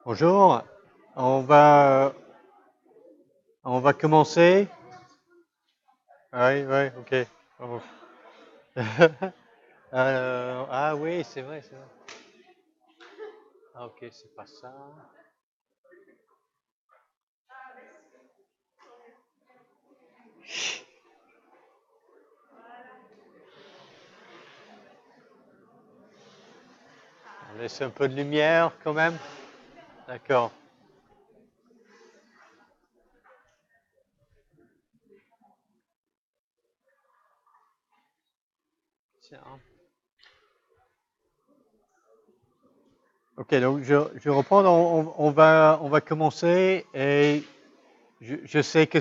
Bonjour, on va, on va commencer. Oui, oui, ok. Bravo. Ah oui, c'est vrai, c'est vrai. Ah ok, c'est pas ça. On laisse un peu de lumière quand même. D'accord. Tiens. Ok, donc je reprends. On va commencer et je sais que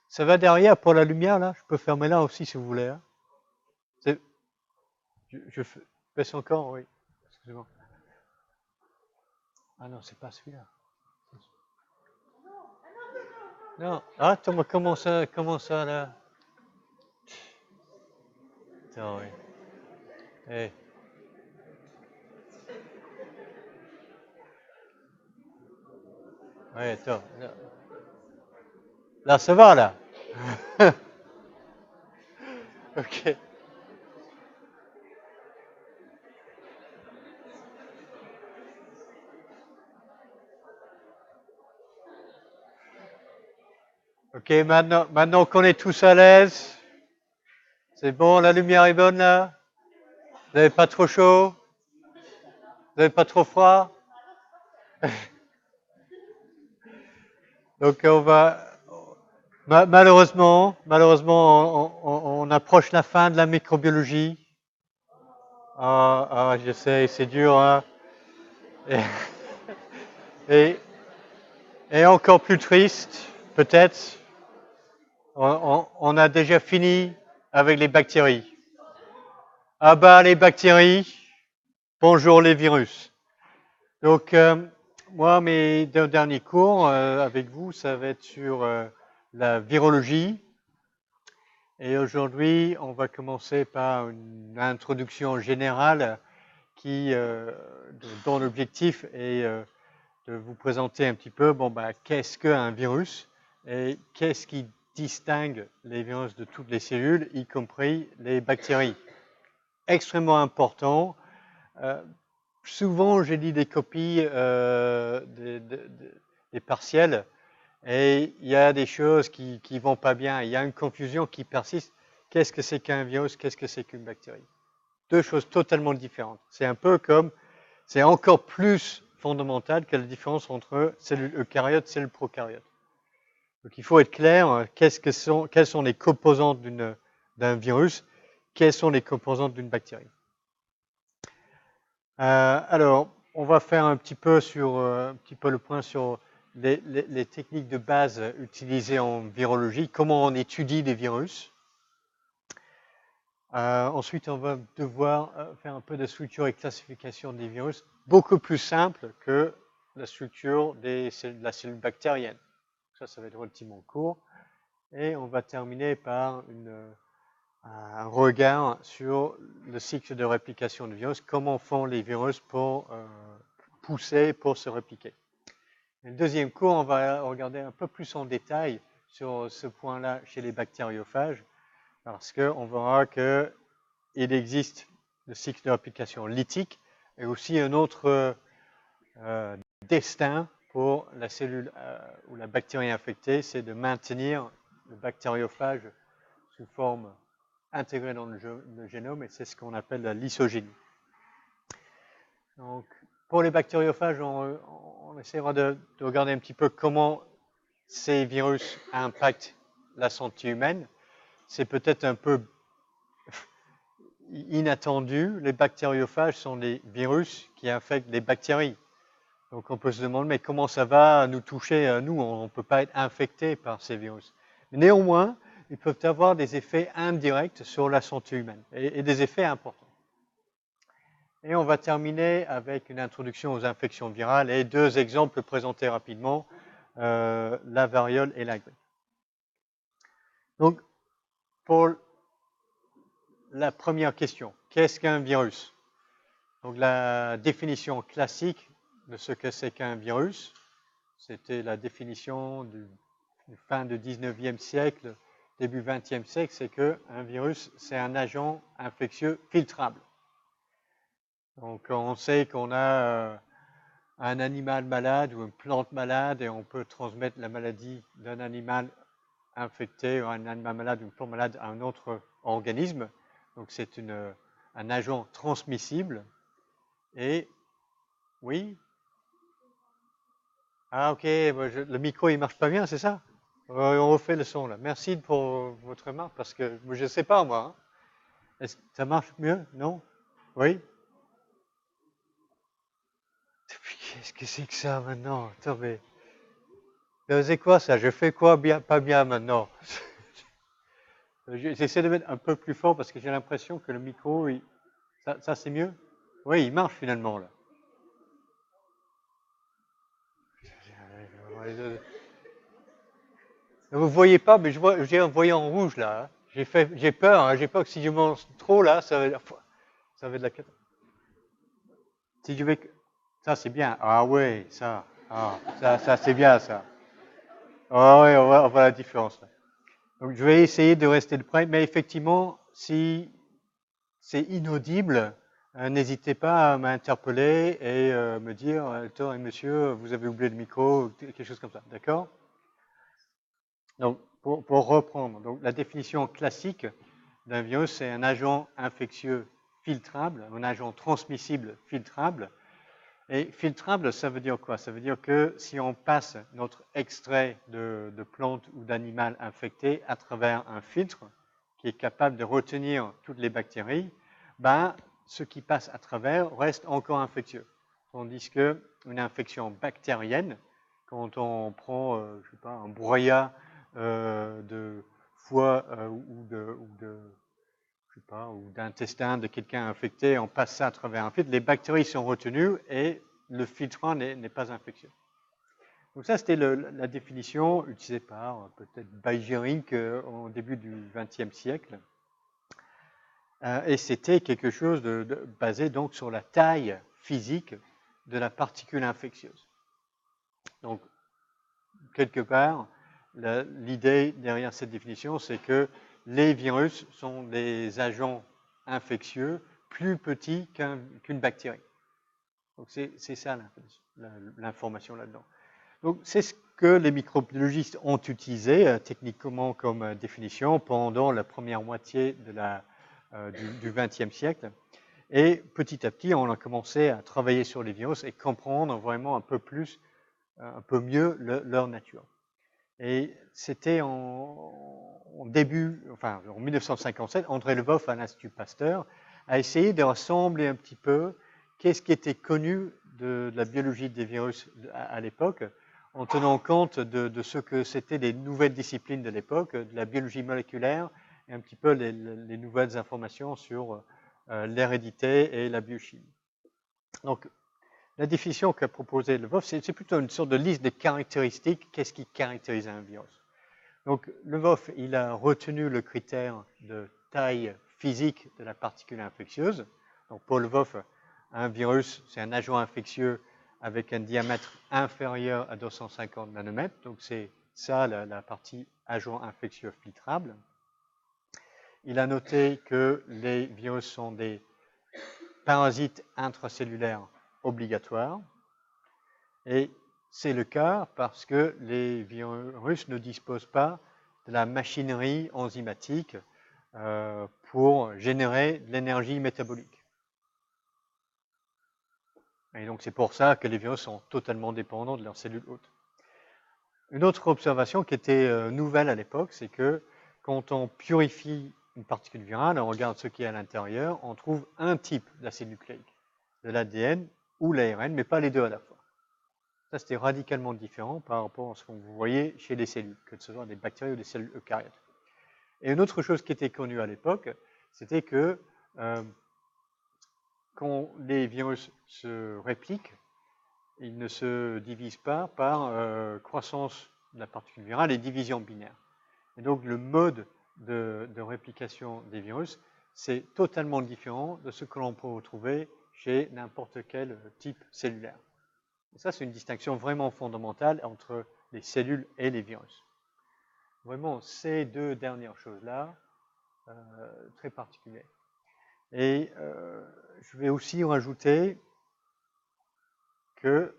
ça va derrière pour la lumière là. Je peux fermer là aussi si vous voulez, hein. C'est- je baisse encore, oui. Excusez-moi. Ah non, c'est pas celui-là. Non. Ah, Thomas, comment ça là? Attends, oui. Eh, ouais, attends. Là, ça va, là. Ok. Ok, maintenant qu'on est tous à l'aise, c'est bon, la lumière est bonne, là. Vous n'avez pas trop chaud? Vous n'avez pas trop froid? Donc, on va. Malheureusement, on approche la fin de la microbiologie. Je sais, c'est dur, hein. Et, et, et encore plus triste, peut-être, on a déjà fini avec les bactéries. Ah bah les bactéries, bonjour les virus. Donc moi mes deux derniers cours avec vous, ça va être sur la virologie. Et aujourd'hui, on va commencer par une introduction générale qui, dont l'objectif est de vous présenter un petit peu, bon bah qu'est-ce qu'un virus et qu'est-ce qui distingue les virus de toutes les cellules, y compris les bactéries. Extrêmement important. Euh, Souvent, j'ai dit des copies des partiels et il y a des choses qui ne vont pas bien. Il y a une confusion qui persiste. Qu'est-ce que c'est qu'un virus? Qu'est-ce que c'est qu'une bactérie? Deux choses totalement différentes. C'est un peu comme, c'est encore plus fondamental que la différence entre cellules eucaryotes et cellules prokaryotes. Donc il faut être clair, quelles sont les composantes d'un virus, quelles sont les composantes d'une bactérie. Alors, on va faire un petit peu le point sur les techniques de base utilisées en virologie, comment on étudie des virus. Ensuite, on va devoir faire un peu de structure et classification des virus, beaucoup plus simple que la structure de la cellule bactérienne. Ça va être relativement court. Et on va terminer par un regard sur le cycle de réplication du virus, comment font les virus pour pousser, pour se répliquer. Et le deuxième cours, on va regarder un peu plus en détail sur ce point-là chez les bactériophages, parce qu'on verra qu'il existe le cycle de réplication lytique et aussi un autre destin pour la cellule ou la bactérie infectée, c'est de maintenir le bactériophage sous forme intégrée dans le génome, et c'est ce qu'on appelle la lysogénie. Donc, pour les bactériophages, on essaiera de regarder un petit peu comment ces virus impactent la santé humaine. C'est peut-être un peu inattendu. Les bactériophages sont des virus qui infectent les bactéries. Donc on peut se demander, mais comment ça va nous toucher, nous? On ne peut pas être infecté par ces virus. Néanmoins, ils peuvent avoir des effets indirects sur la santé humaine et des effets importants. Et on va terminer avec une introduction aux infections virales et deux exemples présentés rapidement, la variole et la grippe. Donc, pour la première question, qu'est-ce qu'un virus? Donc, la définition classique de ce que c'est qu'un virus. C'était la définition du fin du 19e siècle, début 20e siècle, c'est qu'un virus, c'est un agent infectieux filtrable. Donc on sait qu'on a un animal malade ou une plante malade et on peut transmettre la maladie d'un animal infecté ou un animal malade ou une plante malade à un autre organisme. Donc c'est un agent transmissible. Et oui. Ah ok, le micro il marche pas bien, c'est ça? On refait le son là. Merci pour votre remarque parce que je ne sais pas moi. Hein. Est-ce que ça marche mieux? Non? Oui? Qu'est-ce que c'est que ça maintenant? Attends, mais c'est quoi ça? Je fais quoi bien, pas bien maintenant? J'essaie de mettre un peu plus fort parce que j'ai l'impression que le micro, ça c'est mieux? Oui, il marche finalement là. Vous voyez pas, mais j'ai un voyant en rouge là. Hein. J'ai peur, hein, j'ai peur que si je mange trop là, ça va être de la catastrophe. Si je vais, ça c'est bien. Ah ouais, ça, ça c'est bien ça. Ah ouais, on voit la différence là. Donc je vais essayer de rester de près, mais effectivement, si c'est inaudible, n'hésitez pas à m'interpeller et me dire, Docteur et monsieur, vous avez oublié le micro, quelque chose comme ça, d'accord? Donc, pour reprendre, donc, la définition classique d'un virus, c'est un agent infectieux filtrable, un agent transmissible filtrable. Et filtrable, ça veut dire quoi? Ça veut dire que si on passe notre extrait de plante ou d'animal infecté à travers un filtre qui est capable de retenir toutes les bactéries, ben, ce qui passe à travers reste encore infectieux. Tandis qu'une infection bactérienne, quand on prend, je sais pas, un broyat de foie ou d'intestin de quelqu'un infecté, on passe ça à travers un filtre, les bactéries sont retenues et le filtrant n'est pas infectieux. Donc ça, c'était la définition utilisée par peut-être Bajering au début du XXe siècle. Et c'était quelque chose basé donc sur la taille physique de la particule infectieuse. Donc, quelque part, l'idée derrière cette définition, c'est que les virus sont des agents infectieux plus petits qu'une bactérie. Donc c'est ça l'information là-dedans. Donc c'est ce que les microbiologistes ont utilisé techniquement comme définition pendant la première moitié du XXe siècle. Et petit à petit, on a commencé à travailler sur les virus et comprendre vraiment un peu mieux leur nature. Et c'était en 1957, André Lvov à l'Institut Pasteur a essayé de rassembler un petit peu qu'est-ce qui était connu de la biologie des virus à l'époque, en tenant compte de ce que c'était les nouvelles disciplines de l'époque, de la biologie moléculaire et un petit peu les nouvelles informations sur l'hérédité et la biochimie. Donc, la définition qu'a proposée Lvov, c'est plutôt une sorte de liste de caractéristiques, qu'est-ce qui caractérise un virus. Donc, Lvov, il a retenu le critère de taille physique de la particule infectieuse. Donc, pour Lvov, un virus, c'est un agent infectieux avec un diamètre inférieur à 250 nanomètres. Donc, c'est ça la partie agent infectieux filtrable. Il a noté que les virus sont des parasites intracellulaires obligatoires. Et c'est le cas parce que les virus ne disposent pas de la machinerie enzymatique pour générer de l'énergie métabolique. Et donc c'est pour ça que les virus sont totalement dépendants de leurs cellules hôtes. Une autre observation qui était nouvelle à l'époque, c'est que quand on purifie une particule virale, on regarde ce qui est à l'intérieur, on trouve un type d'acide nucléique, de l'ADN ou l'ARN, mais pas les deux à la fois. Ça, c'était radicalement différent par rapport à ce que vous voyez chez les cellules, que ce soit des bactéries ou des cellules eucaryotes. Et une autre chose qui était connue à l'époque, c'était que quand les virus se répliquent, ils ne se divisent pas par croissance de la particule virale et division binaire. Et donc le mode de réplication des virus, c'est totalement différent de ce que l'on peut retrouver chez n'importe quel type cellulaire. Et ça, c'est une distinction vraiment fondamentale entre les cellules et les virus. Vraiment, ces deux dernières choses-là, très particulières. Et je vais aussi rajouter que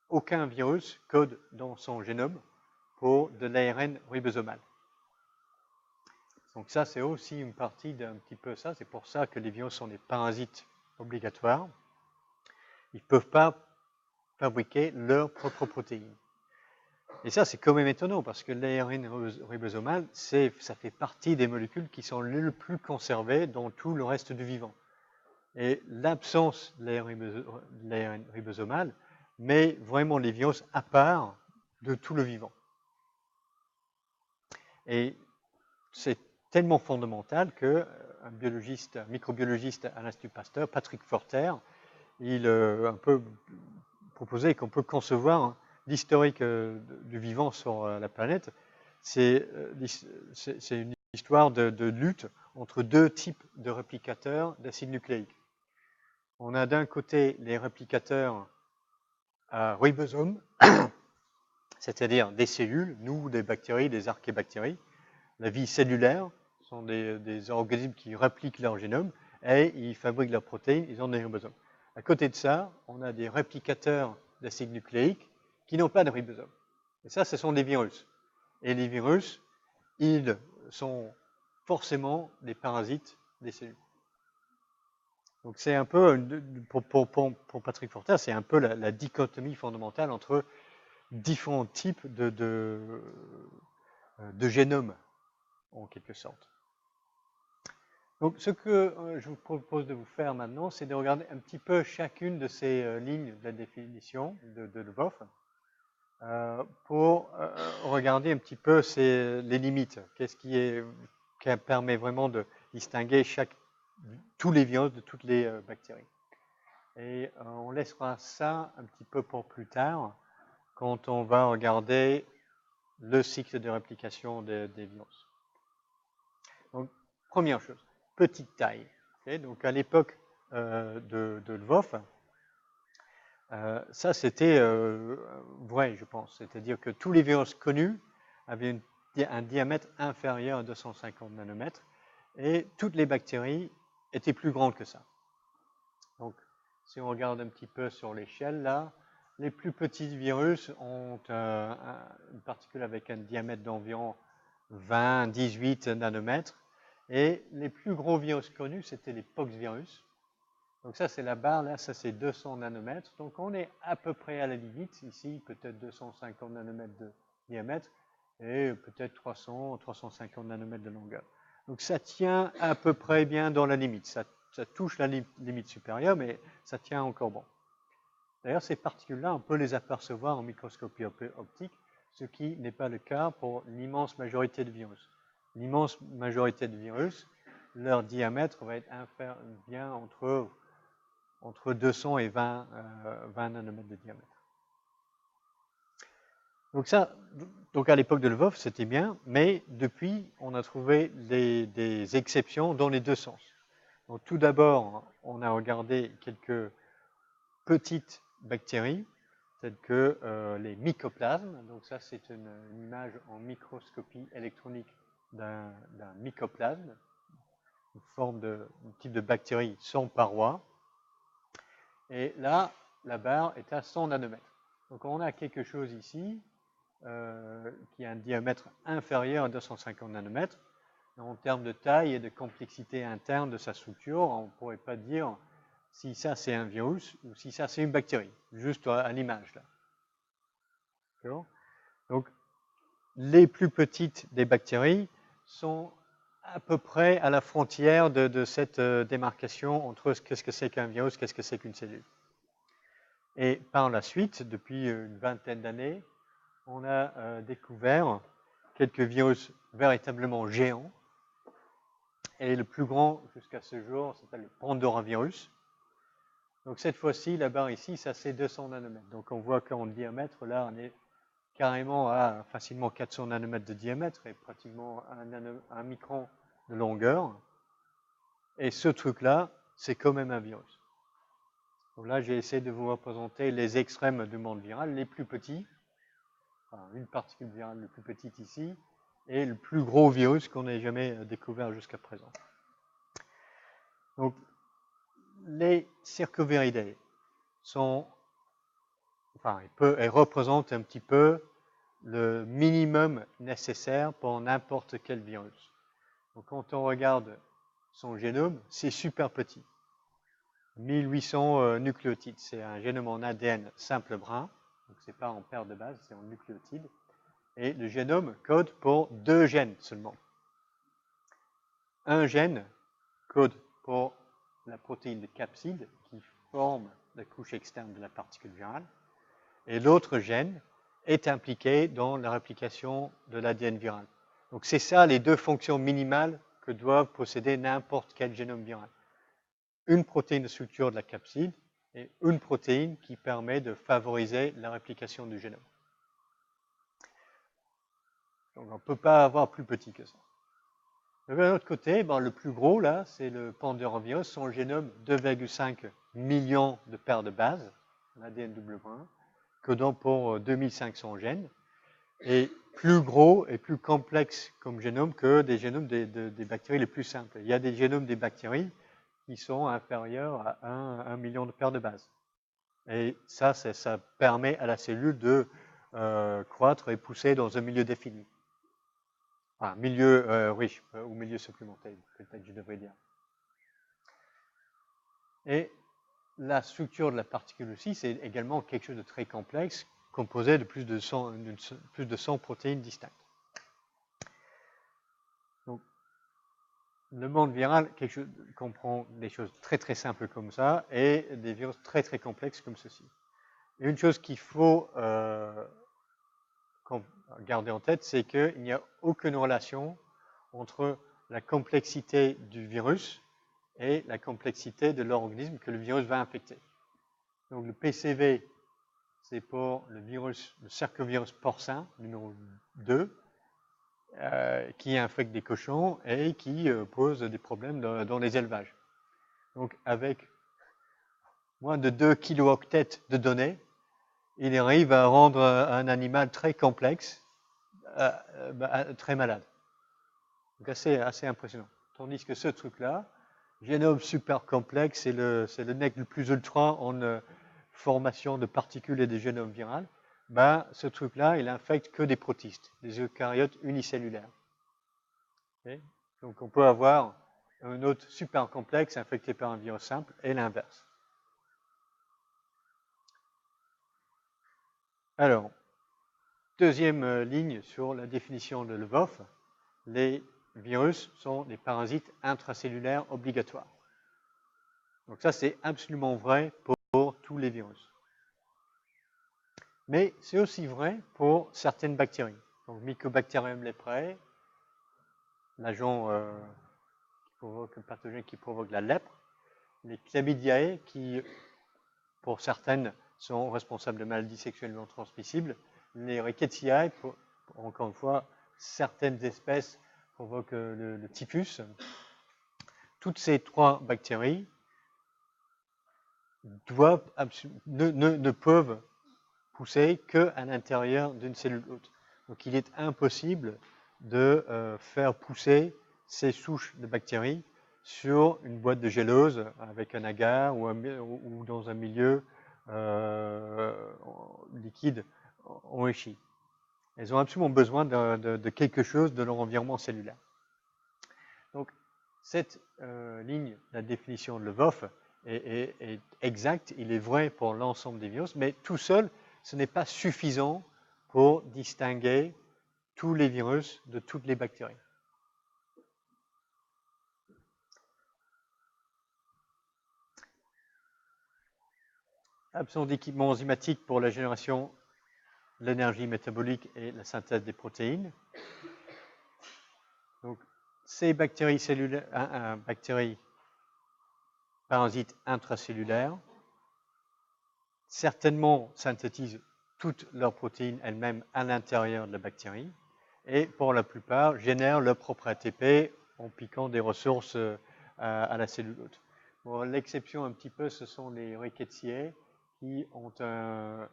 aucun virus code dans son génome pour de l'ARN ribosomal. Donc ça, c'est aussi une partie d'un petit peu ça. C'est pour ça que les virus sont des parasites obligatoires. Ils ne peuvent pas fabriquer leurs propres protéines. Et ça, c'est quand même étonnant parce que l'ARN ribosomal, ça fait partie des molécules qui sont les plus conservées dans tout le reste du vivant. Et l'absence de l'ARN ribosomal met vraiment les virus à part de tout le vivant. Et c'est tellement fondamental qu'un biologiste, un microbiologiste à l'Institut Pasteur, Patrick Forter, il a un peu proposé qu'on peut concevoir l'historique du vivant sur la planète. C'est une histoire de lutte entre deux types de réplicateurs d'acide nucléique. On a d'un côté les réplicateurs à ribosome, c'est-à-dire des cellules, nous, des bactéries, des archébactéries. La vie cellulaire sont des organismes qui répliquent leur génome et ils fabriquent leurs protéines, ils ont des ribosomes. À côté de ça, on a des réplicateurs d'acide nucléique qui n'ont pas de ribosome. Et ça, ce sont des virus. Et les virus, ils sont forcément des parasites des cellules. Donc c'est un peu, pour Patrick Forter, c'est un peu la dichotomie fondamentale entre différents types de génomes, en quelque sorte. Donc ce que je vous propose de vous faire maintenant, c'est de regarder un petit peu chacune de ces lignes de la définition de Lvov pour regarder un petit peu les limites. Qu'est-ce qui permet vraiment de distinguer tous les virus de toutes les bactéries. Et on laissera ça un petit peu pour plus tard, quand on va regarder le cycle de réplication des virus. Donc, première chose, petite taille. Okay, donc, à l'époque de Lvov, ça c'était vrai, je pense. C'est-à-dire que tous les virus connus avaient un diamètre inférieur à 250 nanomètres et toutes les bactéries étaient plus grandes que ça. Donc, si on regarde un petit peu sur l'échelle, là, les plus petits virus ont une particule avec un diamètre d'environ 20-18 nanomètres. Et les plus gros virus connus, c'était les poxvirus. Donc ça, c'est la barre, là, ça c'est 200 nanomètres. Donc on est à peu près à la limite, ici, peut-être 250 nanomètres de diamètre et peut-être 300-350 nanomètres de longueur. Donc ça tient à peu près bien dans la limite. Ça touche la limite supérieure, mais ça tient encore bon. D'ailleurs, ces particules-là, on peut les apercevoir en microscopie optique, ce qui n'est pas le cas pour l'immense majorité de virus. L'immense majorité de virus, leur diamètre va être bien entre 200 et 20 nanomètres de diamètre. Donc à l'époque de Lvov, c'était bien, mais depuis, on a trouvé des exceptions dans les deux sens. Donc tout d'abord, on a regardé quelques petites bactéries, telles que les mycoplasmes. Donc ça, c'est une image en microscopie électronique d'un mycoplasme, un type de bactérie sans paroi. Et là, la barre est à 100 nanomètres. Donc on a quelque chose ici qui a un diamètre inférieur à 250 nanomètres. En termes de taille et de complexité interne de sa structure, on ne pourrait pas dire si ça c'est un virus ou si ça c'est une bactérie, juste à l'image là. Donc les plus petites des bactéries sont à peu près à la frontière de cette démarcation entre qu'est-ce que c'est qu'un virus, qu'est-ce que c'est qu'une cellule. Et par la suite, depuis une vingtaine d'années, on a découvert quelques virus véritablement géants. Et le plus grand jusqu'à ce jour s'appelle le Pandoravirus. Donc cette fois-ci, la barre ici, ça c'est 200 nanomètres. Donc on voit qu'en diamètre, là, on est carrément à facilement 400 nanomètres de diamètre et pratiquement un micron de longueur. Et ce truc-là, c'est quand même un virus. Donc là, j'ai essayé de vous représenter les extrêmes du monde viral, les plus petits, enfin, une particule virale le plus petite ici, et le plus gros virus qu'on ait jamais découvert jusqu'à présent. Donc, les circoviridae sont, enfin, elles représentent un petit peu le minimum nécessaire pour n'importe quel virus. Donc, quand on regarde son génome, c'est super petit. 1800 nucléotides, c'est un génome en ADN simple brun, donc c'est pas en paire de base, c'est en nucléotides. Et le génome code pour 2 gènes seulement. Un gène code pour la protéine de capside qui forme la couche externe de la particule virale, et l'autre gène est impliqué dans la réplication de l'ADN viral. Donc c'est ça les deux fonctions minimales que doit posséder n'importe quel génome viral. Une protéine de structure de la capside et une protéine qui permet de favoriser la réplication du génome. Donc on ne peut pas avoir plus petit que ça. De l'autre côté, le plus gros là, c'est le pandurovirus, son génome 2,5 millions de paires de bases, l'ADN double brun, codant pour 2500 gènes, et plus gros et plus complexe comme génome que des génomes des bactéries les plus simples. Il y a des génomes des bactéries qui sont inférieurs à 1 million de paires de bases. Et ça permet à la cellule de croître et pousser dans un milieu défini. Enfin, milieu riche, ou milieu supplémentaire, peut-être je devrais dire. Et la structure de la particule aussi, c'est également quelque chose de très complexe, composé de plus de 100 protéines distinctes. Donc, le monde viral comprend des choses très très simples comme ça et des virus très très complexes comme ceci. Et une chose qu'il faut garder en tête, c'est qu'il n'y a aucune relation entre la complexité du virus et la complexité de l'organisme que le virus va infecter. Donc le PCV, c'est pour le cercovirus porcin, numéro 2, qui infecte des cochons et qui pose des problèmes dans les élevages. Donc avec moins de 2 kilooctets de données, il arrive à rendre un animal très complexe, très malade. Donc assez impressionnant. Tandis que ce truc-là, génome super complexe, c'est le nec le plus ultra en formation de particules et de génome viral, ce truc-là, il infecte que des protistes, des eucaryotes unicellulaires. Okay? Donc on peut avoir un hôte super complexe infecté par un virus simple et l'inverse. Alors, deuxième ligne sur la définition de Lvov, les virus sont des parasites intracellulaires obligatoires. Donc ça, c'est absolument vrai pour tous les virus. Mais c'est aussi vrai pour certaines bactéries. Donc Mycobacterium leprae, l'agent pathogène qui provoque la lèpre, les Chlamydiae qui, pour certaines, sont responsables de maladies sexuellement transmissibles, les Rickettsia, encore une fois, certaines espèces provoquent le typhus. Toutes ces trois bactéries ne peuvent pousser qu'à l'intérieur d'une cellule hôte. Donc il est impossible de faire pousser ces souches de bactéries sur une boîte de gélose avec un agar ou dans un milieu liquide enrichi. Elles ont absolument besoin de quelque chose de leur environnement cellulaire. Donc cette ligne, la définition de Lvov, est exacte, il est vrai pour l'ensemble des virus, mais tout seul, ce n'est pas suffisant pour distinguer tous les virus de toutes les bactéries. Absence d'équipement enzymatique pour la génération de l'énergie métabolique et la synthèse des protéines. Donc, ces bactéries bactéries parasites intracellulaires, certainement synthétisent toutes leurs protéines elles-mêmes à l'intérieur de la bactérie et pour la plupart génèrent leur propre ATP en piquant des ressources à la cellule hôte. Bon, l'exception un petit peu, ce sont les rickettsia qui ont un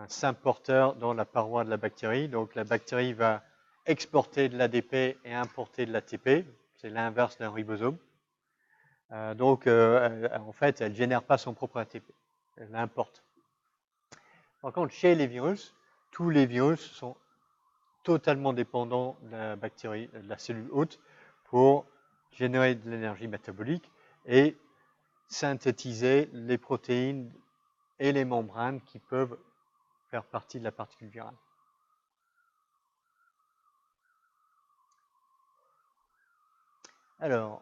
simple porteur dans la paroi de la bactérie. Donc la bactérie va exporter de l'ADP et importer de l'ATP. C'est l'inverse d'un ribosome. En fait, elle ne génère pas son propre ATP. Elle l'importe. Par contre, chez les virus, tous les virus sont totalement dépendants de la bactérie, de la cellule hôte, pour générer de l'énergie métabolique et synthétiser les protéines et les membranes qui peuvent faire partie de la particule virale. Alors,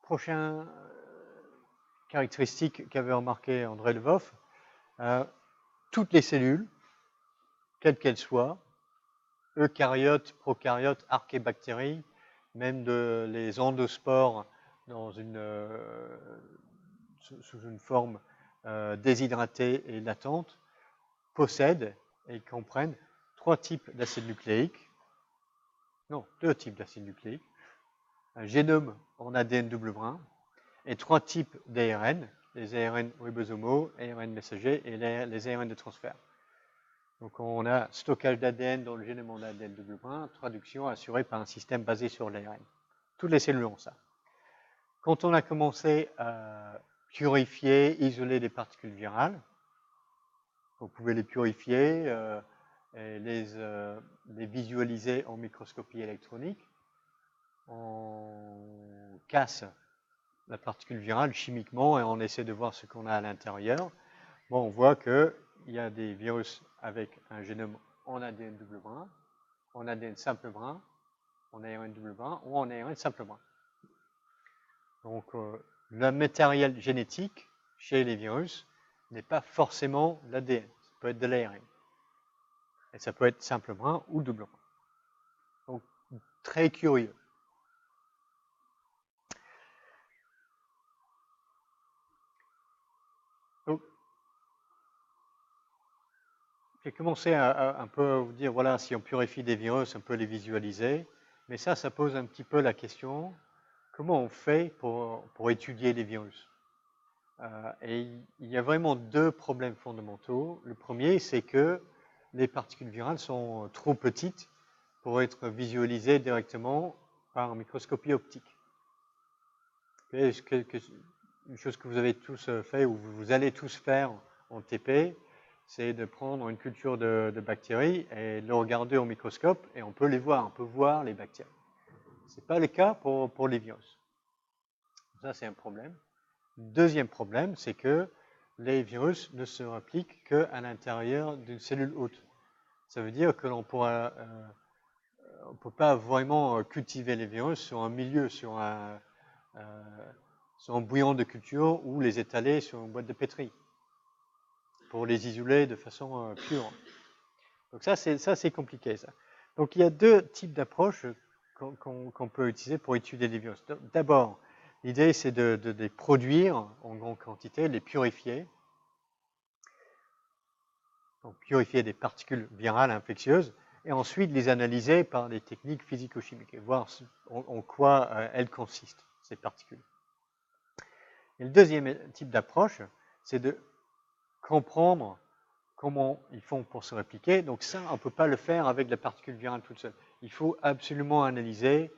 prochaine caractéristique qu'avait remarqué André Lvov, toutes les cellules, quelles qu'elles soient, eucaryotes, prokaryotes, archébactéries, même les endospores dans sous une forme déshydratée et latente, possèdent et comprennent trois types d'acides nucléiques, non, deux types d'acides nucléiques, un génome en ADN double brun et trois types d'ARN, les ARN ribosomaux, ARN messagers et les ARN de transfert. Donc on a stockage d'ADN dans le génome en ADN double brun, traduction assurée par un système basé sur l'ARN. Toutes les cellules ont ça. Quand on a commencé à purifier, isoler les particules virales, vous pouvez les purifier et les visualiser en microscopie électronique. On casse la particule virale chimiquement et on essaie de voir ce qu'on a à l'intérieur. Bon, on voit qu'il y a des virus avec un génome en ADN double brun, en ADN simple brun, en ARN double brun ou en ARN simple brun. Donc, le matériel génétique chez les virus n'est pas forcément l'ADN. Ça peut être de l'ARN. Et ça peut être simple brun ou double brun. Donc, très curieux. Donc, j'ai commencé à un peu vous dire, voilà, si on purifie des virus, on peut les visualiser. Mais ça pose un petit peu la question, comment on fait pour étudier les virus? Et il y a vraiment deux problèmes fondamentaux. Le premier, c'est que les particules virales sont trop petites pour être visualisées directement par microscopie optique. Une chose que vous avez tous fait ou vous allez tous faire en TP, c'est de prendre une culture de bactéries et de le regarder au microscope et on peut les voir, on peut voir les bactéries. Ce n'est pas le cas pour les virus. Ça, c'est un problème. Deuxième problème, c'est que les virus ne se répliquent qu'à l'intérieur d'une cellule hôte. Ça veut dire que l'on ne peut pas vraiment cultiver les virus sur un milieu, sur un bouillon de culture ou les étaler sur une boîte de pétri pour les isoler de façon pure. Donc ça, c'est compliqué, ça. Donc il y a deux types d'approches qu'on peut utiliser pour étudier les virus. D'abord, l'idée, c'est de les produire en grande quantité, les purifier. Donc purifier des particules virales infectieuses et ensuite les analyser par des techniques physico-chimiques et voir en quoi elles consistent, ces particules. Et le deuxième type d'approche, c'est de comprendre comment ils font pour se répliquer. Donc ça, on ne peut pas le faire avec la particule virale toute seule. Il faut absolument analyser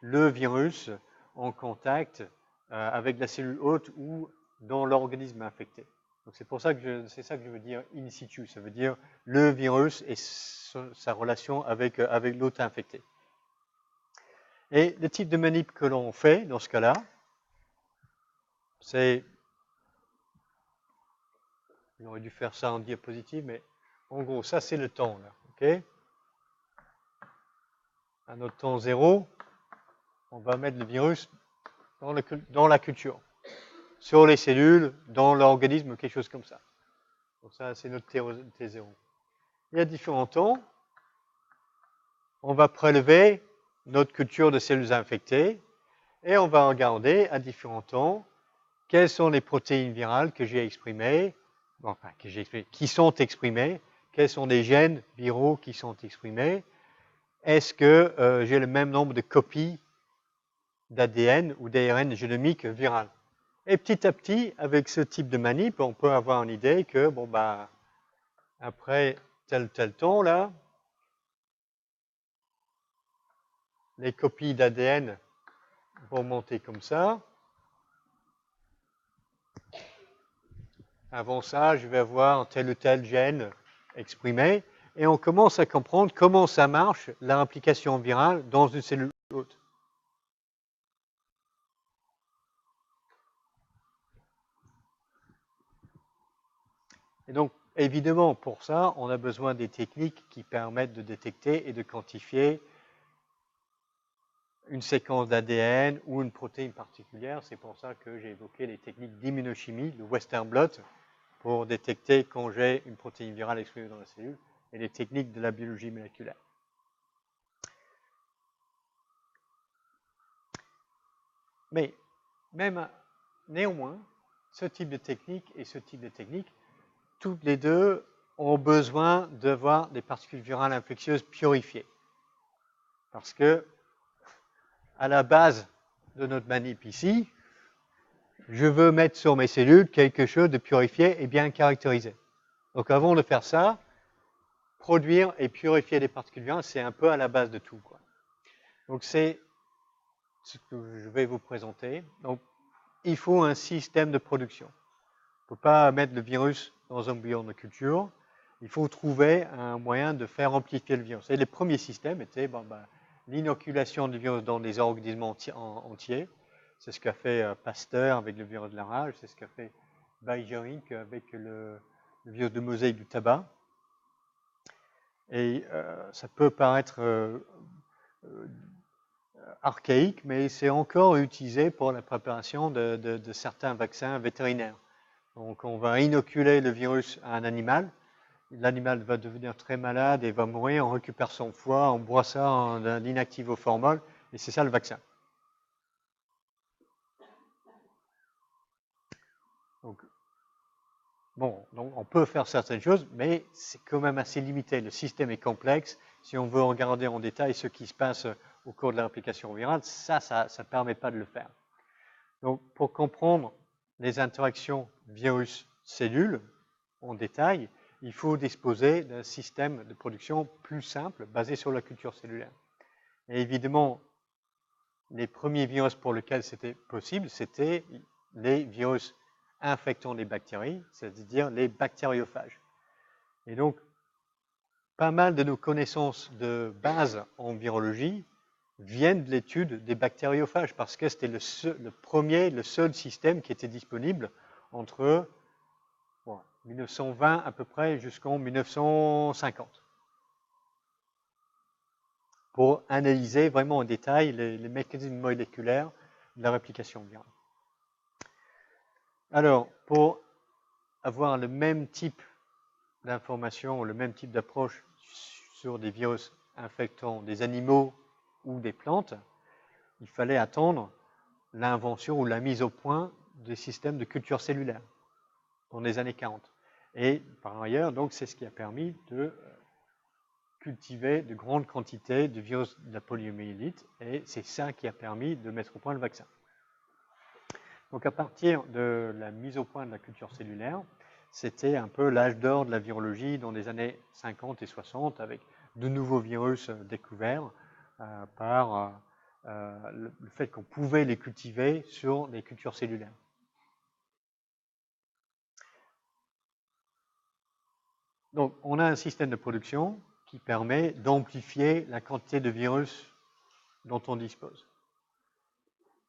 le virus en contact avec la cellule hôte ou dans l'organisme infecté. Donc c'est pour ça que c'est ça que je veux dire in situ. Ça veut dire le virus et sa relation avec l'hôte infecté. Et le type de manip que l'on fait dans ce cas-là, c'est, j'aurais dû faire ça en diapositive, mais en gros, ça c'est le temps là, ok? À notre temps 0, on va mettre le virus dans la culture, sur les cellules, dans l'organisme, quelque chose comme ça. Donc ça, c'est notre T0. Et à différents temps, on va prélever notre culture de cellules infectées et on va regarder à différents temps quelles sont les protéines virales que j'ai exprimées, enfin, qui sont exprimées, quels sont les gènes viraux qui sont exprimés, est-ce que j'ai le même nombre de copies d'ADN ou d'ARN génomique viral. Et petit à petit, avec ce type de manip, on peut avoir une idée que, bon, bah, après tel temps, là, les copies d'ADN vont monter comme ça. Avant ça, je vais avoir tel ou tel gène exprimé. Et on commence à comprendre comment ça marche, la réplication virale dans une cellule hôte. Et donc, évidemment, pour ça, on a besoin des techniques qui permettent de détecter et de quantifier une séquence d'ADN ou une protéine particulière. C'est pour ça que j'ai évoqué les techniques d'immunochimie, le Western blot, pour détecter quand j'ai une protéine virale exprimée dans la cellule, et les techniques de la biologie moléculaire. Mais même néanmoins, ce type de technique et ce type de technique, toutes les deux ont besoin d'avoir des particules virales infectieuses purifiées. Parce que, à la base de notre manip ici, je veux mettre sur mes cellules quelque chose de purifié et bien caractérisé. Donc avant de faire ça, produire et purifier des particules virales, c'est un peu à la base de tout, quoi. Donc c'est ce que je vais vous présenter. Donc il faut un système de production. On ne peut pas mettre le virus dans un bouillon de culture. Il faut trouver un moyen de faire amplifier le virus. Et les premiers systèmes étaient l'inoculation du virus dans des organismes entiers. C'est ce qu'a fait Pasteur avec le virus de la rage. C'est ce qu'a fait Bajorink avec le virus de mosaïque du tabac. Et ça peut paraître archaïque, mais c'est encore utilisé pour la préparation de certains vaccins vétérinaires. Donc on va inoculer le virus à un animal, l'animal va devenir très malade et va mourir, on récupère son foie, on boit ça en inactivoformol, et c'est ça le vaccin. Donc, bon, donc on peut faire certaines choses, mais c'est quand même assez limité. Le système est complexe. Si on veut regarder en détail ce qui se passe au cours de la réplication virale, ça ne permet pas de le faire. Donc, pour comprendre les interactions virus-cellules en détail, il faut disposer d'un système de production plus simple, basé sur la culture cellulaire. Et évidemment, les premiers virus pour lesquels c'était possible, c'était les virus infectant les bactéries, c'est-à-dire les bactériophages. Et donc, pas mal de nos connaissances de base en virologie viennent de l'étude des bactériophages, parce que c'était le seul système qui était disponible entre 1920 à peu près jusqu'en 1950, pour analyser vraiment en détail les mécanismes moléculaires de la réplication virale. Alors, pour avoir le même type d'information, le même type d'approche sur des virus infectant des animaux ou des plantes, il fallait attendre l'invention ou la mise au point des systèmes de culture cellulaire dans les années 40. Et par ailleurs, donc, c'est ce qui a permis de cultiver de grandes quantités de virus de la poliomyélite, et c'est ça qui a permis de mettre au point le vaccin. Donc à partir de la mise au point de la culture cellulaire, c'était un peu l'âge d'or de la virologie dans les années 50 et 60, avec de nouveaux virus découverts par le fait qu'on pouvait les cultiver sur des cultures cellulaires. Donc on a un système de production qui permet d'amplifier la quantité de virus dont on dispose.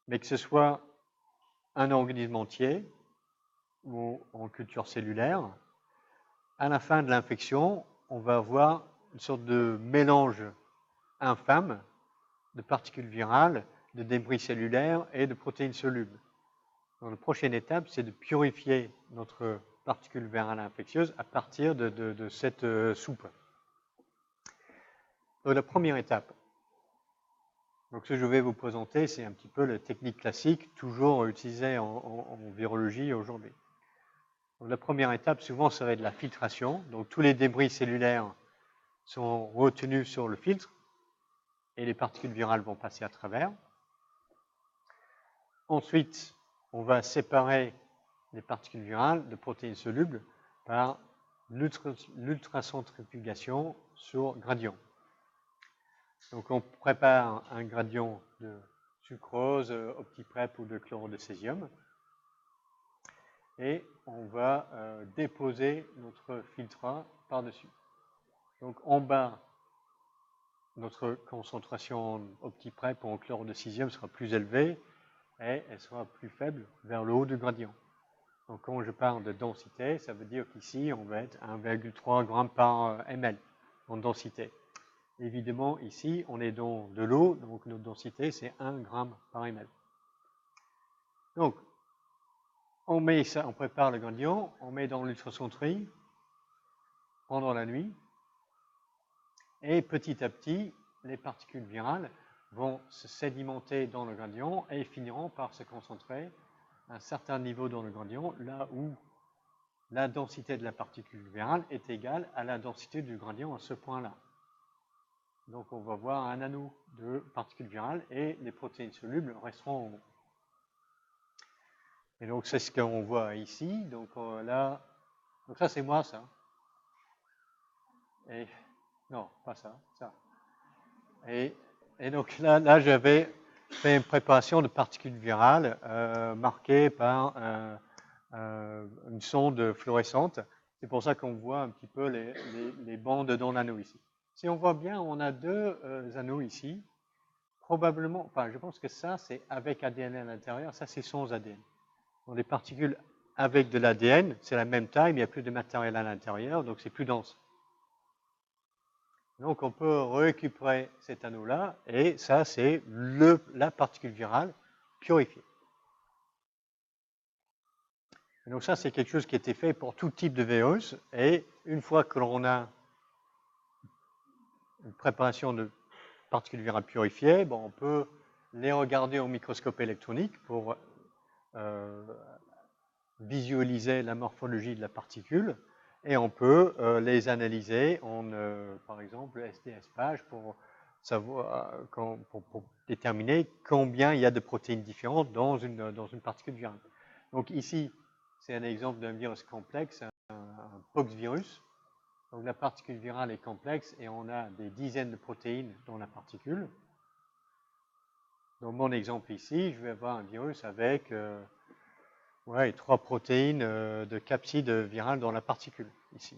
Mais que ce soit un organisme entier ou en culture cellulaire, à la fin de l'infection, on va avoir une sorte de mélange infâme de particules virales, de débris cellulaires et de protéines solubles. Donc, la prochaine étape, c'est de purifier notre particule virale infectieuse à partir de cette soupe. Donc, la première étape, donc, ce que je vais vous présenter, c'est un petit peu la technique classique, toujours utilisée en virologie aujourd'hui. Donc, la première étape, souvent, serait de la filtration. Donc, tous les débris cellulaires sont retenus sur le filtre et les particules virales vont passer à travers. Ensuite, on va séparer les particules virales de protéines solubles par l'ultracentrifugation sur gradient. Donc on prépare un gradient de sucrose, OptiPrep ou de chlorure de césium et on va déposer notre filtrat par-dessus. Donc en bas, notre concentration en OptiPrep ou en chlorure de césium sera plus élevée et elle sera plus faible vers le haut du gradient. Donc quand je parle de densité, ça veut dire qu'ici on va être 1,3 g par ml en densité. Évidemment, ici, on est dans de l'eau, donc notre densité, c'est 1 g par ml. Donc, on met ça, on prépare le gradient, on met dans l'ultrasonnerie pendant la nuit, et petit à petit, les particules virales vont se sédimenter dans le gradient et finiront par se concentrer à un certain niveau dans le gradient, là où la densité de la particule virale est égale à la densité du gradient à ce point-là. Donc on va voir un anneau de particules virales et les protéines solubles resteront en haut. Et donc c'est ce qu'on voit ici. Donc là, donc ça c'est moi ça. Et non, pas ça, ça. Et donc là j'avais fait une préparation de particules virales marquées par une sonde fluorescente. C'est pour ça qu'on voit un petit peu les bandes dans l'anneau ici. Si on voit bien, on a deux anneaux ici. Probablement, enfin, je pense que ça, c'est avec ADN à l'intérieur, ça, c'est sans ADN. Donc, les particules avec de l'ADN, c'est la même taille, mais il n'y a plus de matériel à l'intérieur, donc c'est plus dense. Donc, on peut récupérer cet anneau-là, et ça, c'est la particule virale purifiée. Et donc, ça, c'est quelque chose qui a été fait pour tout type de virus, et une fois que l'on a une préparation de particules virales purifiées, bon, on peut les regarder au microscope électronique pour visualiser la morphologie de la particule et on peut les analyser en, par exemple, SDS-PAGE pour savoir, pour déterminer combien il y a de protéines différentes dans une particule virale. Donc ici, c'est un exemple d'un virus complexe, un poxvirus. Donc la particule virale est complexe et on a des dizaines de protéines dans la particule. Dans mon exemple ici, je vais avoir un virus avec 3 protéines de capside virale dans la particule ici.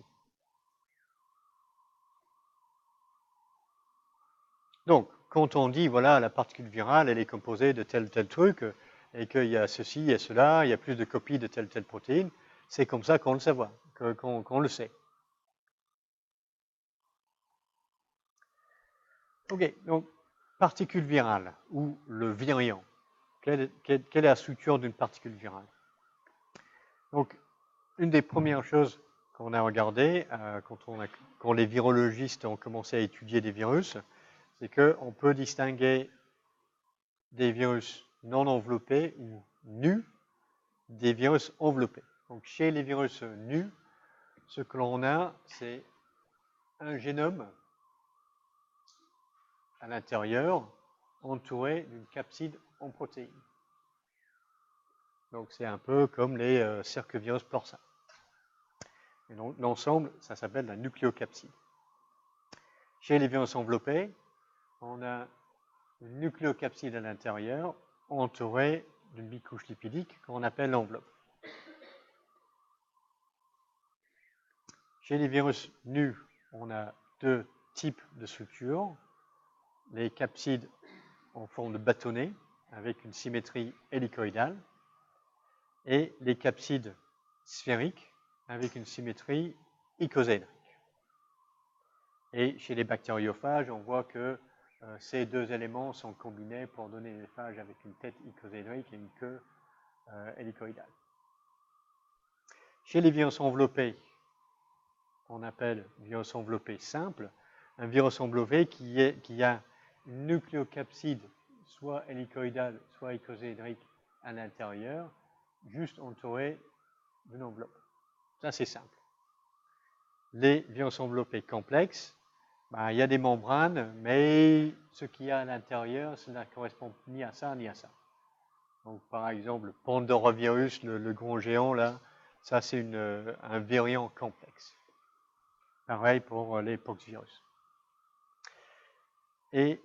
Donc, quand on dit, voilà, la particule virale, elle est composée de tel truc, et qu'il y a ceci et cela, il y a plus de copies de telle protéine, c'est comme ça qu'on le sait, qu'on le sait. Ok, donc, particule virale ou le virion. Quelle est la structure d'une particule virale? Donc, une des premières choses qu'on a regardées quand les virologistes ont commencé à étudier des virus, c'est qu'on peut distinguer des virus non enveloppés ou nus des virus enveloppés. Donc, chez les virus nus, ce que l'on a, c'est un génome à l'intérieur entouré d'une capside en protéines. Donc, c'est un peu comme les cercovirus porcins. Et donc, l'ensemble, ça s'appelle la nucléocapside. Chez les virus enveloppés, on a une nucléocapside à l'intérieur entourée d'une bicouche lipidique qu'on appelle l'enveloppe. Chez les virus nus, on a deux types de structures. Les capsides en forme de bâtonnet avec une symétrie hélicoïdale et les capsides sphériques avec une symétrie icosaédrique. Et chez les bactériophages, on voit que ces deux éléments sont combinés pour donner des phages avec une tête icosaédrique et une queue hélicoïdale. Chez les virus enveloppés, on appelle virus enveloppé simple, un virus enveloppé qui a une nucléocapside soit hélicoïdale, soit icosaédrique à l'intérieur, juste entouré d'une enveloppe. Ça, c'est simple. Les virus enveloppés complexes, il y a des membranes, mais ce qu'il y a à l'intérieur, ça ne correspond ni à ça ni à ça. Donc, par exemple, le Pandoravirus, le gros géant, là, ça, c'est un variant complexe. Pareil pour les poxvirus. Et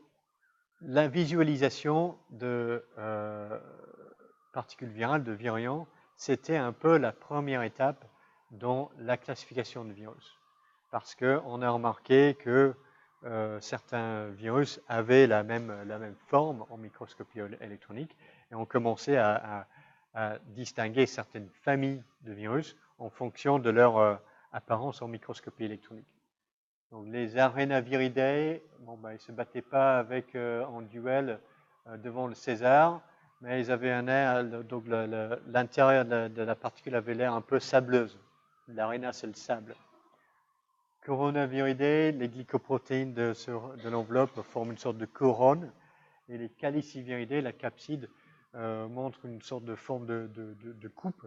la visualisation de particules virales, de virions, c'était un peu la première étape dans la classification de virus. Parce qu'on a remarqué que certains virus avaient la même forme en microscopie électronique et on commençait à distinguer certaines familles de virus en fonction de leur apparence en microscopie électronique. Donc les Arenaviridae, bon, ils ne se battaient pas avec, en duel devant le César, mais ils avaient un air, donc l'intérieur de la particule avait l'air un peu sableuse. L'arena, c'est le sable. Coronaviridae, les glycoprotéines de l'enveloppe forment une sorte de couronne, et les Caliciviridae, la capside, montre une sorte de forme de coupe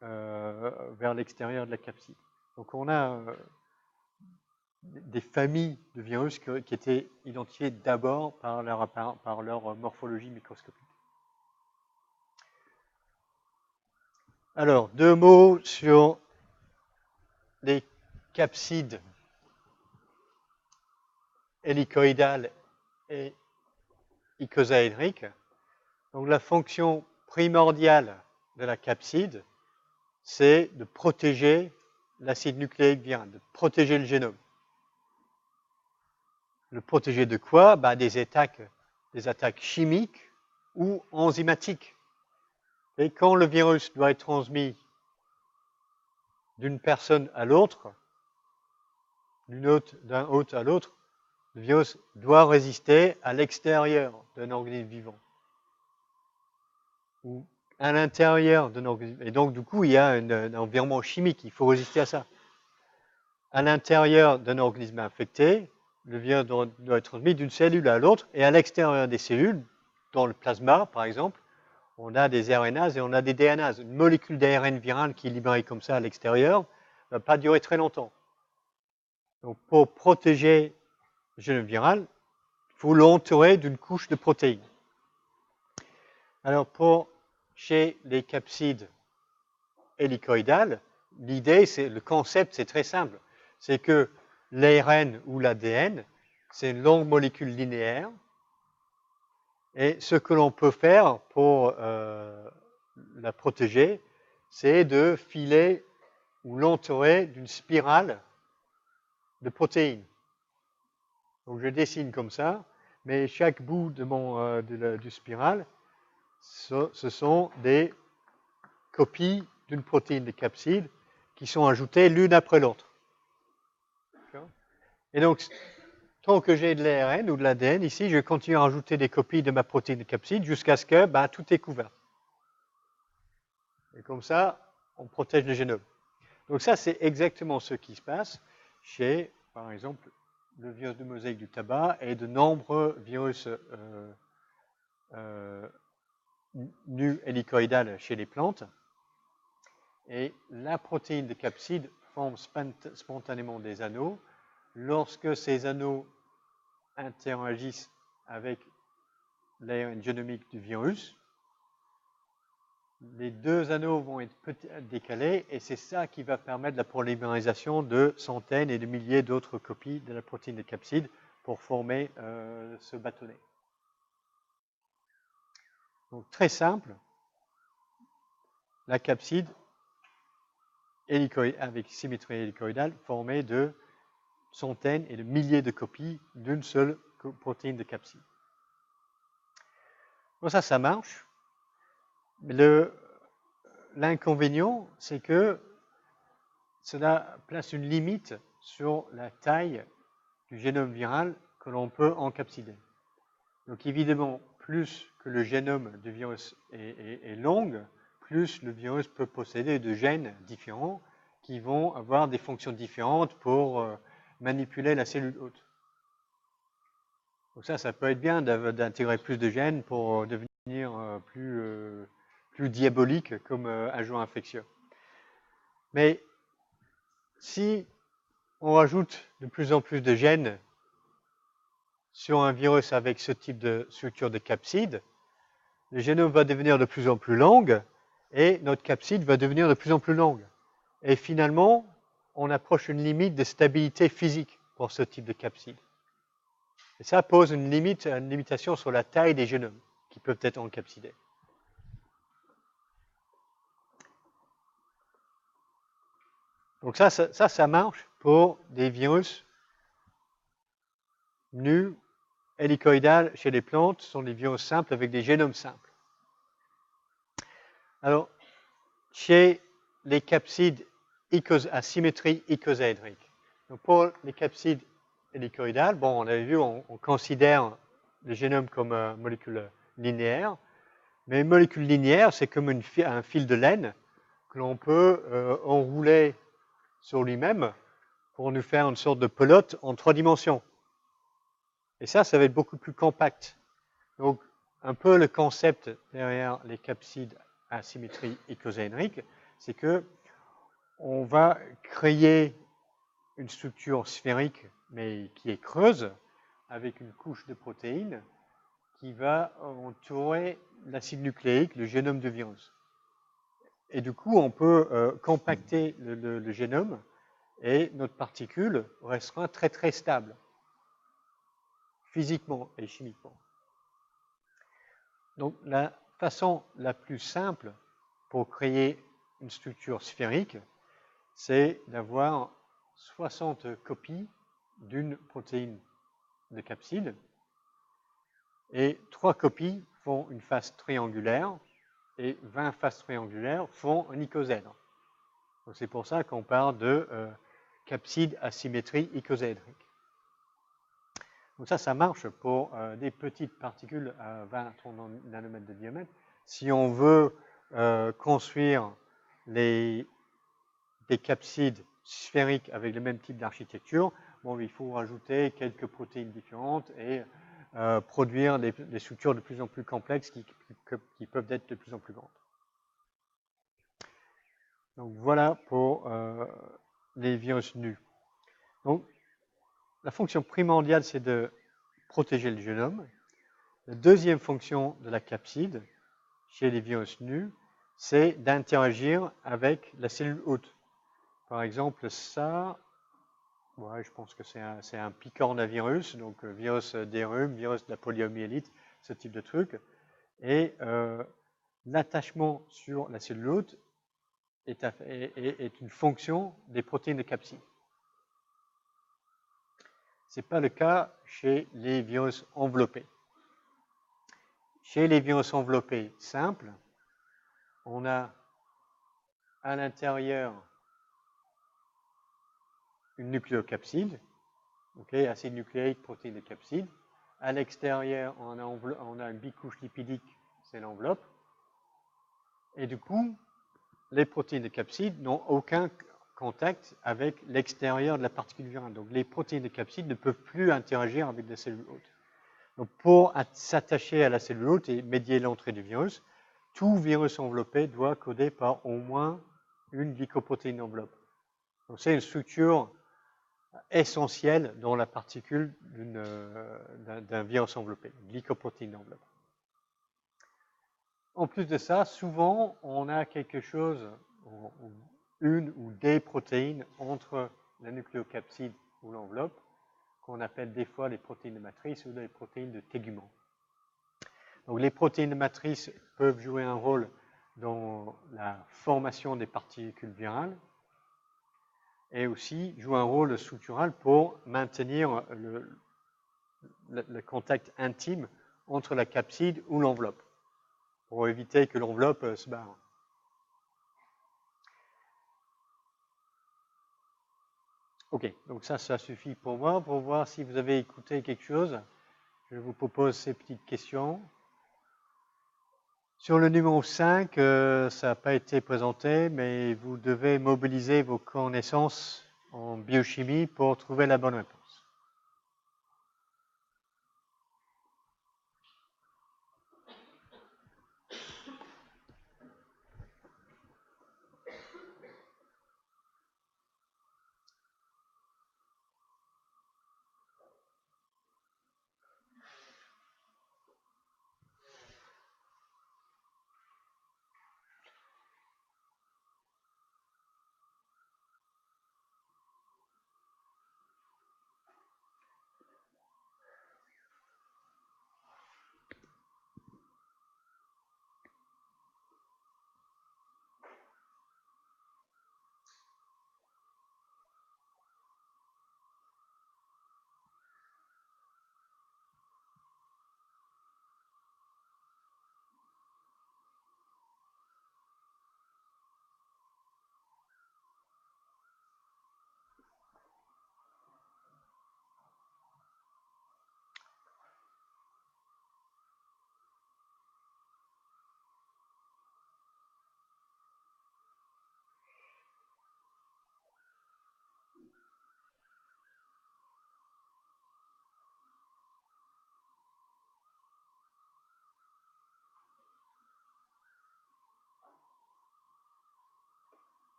vers l'extérieur de la capside. Donc on a des familles de virus qui étaient identifiées d'abord par leur morphologie microscopique. Alors, 2 mots sur les capsides hélicoïdales et icosaédriques. Donc, la fonction primordiale de la capside, c'est de protéger l'acide nucléique viral, de protéger le génome. Le protéger de quoi? Des attaques chimiques ou enzymatiques. Et quand le virus doit être transmis d'une personne à l'autre, d'un hôte à l'autre, le virus doit résister à l'extérieur d'un organisme vivant ou à l'intérieur d'un organisme. Et donc, du coup, il y a un environnement chimique, il faut résister à ça. À l'intérieur d'un organisme infecté, le virus doit être transmis d'une cellule à l'autre, et à l'extérieur des cellules, dans le plasma, par exemple, on a des RNases et on a des DNases. Une molécule d'ARN viral qui est libérée comme ça à l'extérieur ne va pas durer très longtemps. Donc, pour protéger le génome viral, il faut l'entourer d'une couche de protéines. Alors, chez les capsides hélicoïdales, le concept, c'est très simple. C'est que l'ARN ou l'ADN, c'est une longue molécule linéaire. Et ce que l'on peut faire pour la protéger, c'est de filer ou l'entourer d'une spirale de protéines. Donc je dessine comme ça, mais chaque bout du spirale, ce sont des copies d'une protéine de capside qui sont ajoutées l'une après l'autre. Et donc, tant que j'ai de l'ARN ou de l'ADN, ici, je continue à rajouter des copies de ma protéine de capside jusqu'à ce que tout est couvert. Et comme ça, on protège le génome. Donc ça, c'est exactement ce qui se passe chez, par exemple, le virus de mosaïque du tabac et de nombreux virus nus hélicoïdales chez les plantes. Et la protéine de capside forme spontanément des anneaux. Lorsque ces anneaux interagissent avec l'ARN génomique du virus, les deux anneaux vont être décalés et c'est ça qui va permettre la polymérisation de centaines et de milliers d'autres copies de la protéine de capside pour former ce bâtonnet. Donc très simple, la capside avec symétrie hélicoïdale formée de centaines et de milliers de copies d'une seule protéine de capside. Bon, ça marche. L'inconvénient, c'est que cela place une limite sur la taille du génome viral que l'on peut encapsider. Donc évidemment, plus que le génome du virus est long, plus le virus peut posséder de gènes différents qui vont avoir des fonctions différentes pour manipuler la cellule hôte. Donc ça peut être bien d'intégrer plus de gènes pour devenir plus diabolique comme agent infectieux. Mais si on rajoute de plus en plus de gènes sur un virus avec ce type de structure de capside, le génome va devenir de plus en plus long et notre capside va devenir de plus en plus longue. Et finalement, on approche une limite de stabilité physique pour ce type de capside. Et ça pose une limitation sur la taille des génomes qui peuvent être encapsidés. Donc ça marche pour des virus nus, hélicoïdales chez les plantes, ce sont des virus simples avec des génomes simples. Alors, chez les capsides à symétrie icosaédrique, donc pour les capsides hélicoïdales, bon, on avait vu, on considère le génome comme molécule linéaire, mais une molécule linéaire, c'est comme un fil de laine que l'on peut enrouler sur lui-même pour nous faire une sorte de pelote en 3 dimensions. Et ça va être beaucoup plus compact. Donc, un peu le concept derrière les capsides à symétrie icosaédrique, c'est que on va créer une structure sphérique, mais qui est creuse, avec une couche de protéines qui va entourer l'acide nucléique, le génome du virus. Et du coup, on peut compacter le génome et notre particule restera très très stable, physiquement et chimiquement. Donc la façon la plus simple pour créer une structure sphérique, c'est d'avoir 60 copies d'une protéine de capside et 3 copies font une face triangulaire et 20 faces triangulaires font un icosèdre. Donc c'est pour ça qu'on parle de capside à symétrie icosaédrique. Donc ça marche pour des petites particules à 20-30 nanomètres de diamètre. Si on veut construire des capsides sphériques avec le même type d'architecture, bon, il faut rajouter quelques protéines différentes et produire des structures de plus en plus complexes qui peuvent être de plus en plus grandes. Donc voilà pour les virus nus. Donc la fonction primordiale, c'est de protéger le génome. La deuxième fonction de la capside chez les virus nus, c'est d'interagir avec la cellule hôte. Par exemple, ça, ouais, je pense que c'est un picornavirus, donc virus des rhumes, virus de la poliomyélite, ce type de truc. Et l'attachement sur la cellule hôte est une fonction des protéines de capside. Ce n'est pas le cas chez les virus enveloppés. Chez les virus enveloppés simples, on a à l'intérieur une nucléocapside, okay, acide nucléique, protéine de capside. À l'extérieur, on a une bicouche lipidique, c'est l'enveloppe. Et du coup, les protéines de capside n'ont aucun contact avec l'extérieur de la particule virale. Donc les protéines de capside ne peuvent plus interagir avec des cellules hôtes. Donc pour s'attacher à la cellule hôte et médier l'entrée du virus, tout virus enveloppé doit coder par au moins une glycoprotéine enveloppe. Donc c'est une structure essentielle dans la particule d'un virus enveloppé, glycoprotéine enveloppe. En plus de ça, souvent, on a quelque chose, une ou des protéines entre la nucléocapside ou l'enveloppe, qu'on appelle des fois les protéines de matrice ou les protéines de tégument. Donc les protéines de matrice peuvent jouer un rôle dans la formation des particules virales et aussi jouer un rôle structural pour maintenir le contact intime entre la capside ou l'enveloppe, pour éviter que l'enveloppe se barre. Ok, donc ça suffit pour moi. Pour voir si vous avez écouté quelque chose, je vous propose ces petites questions. Sur le numéro 5, ça n'a pas été présenté, mais vous devez mobiliser vos connaissances en biochimie pour trouver la bonne réponse.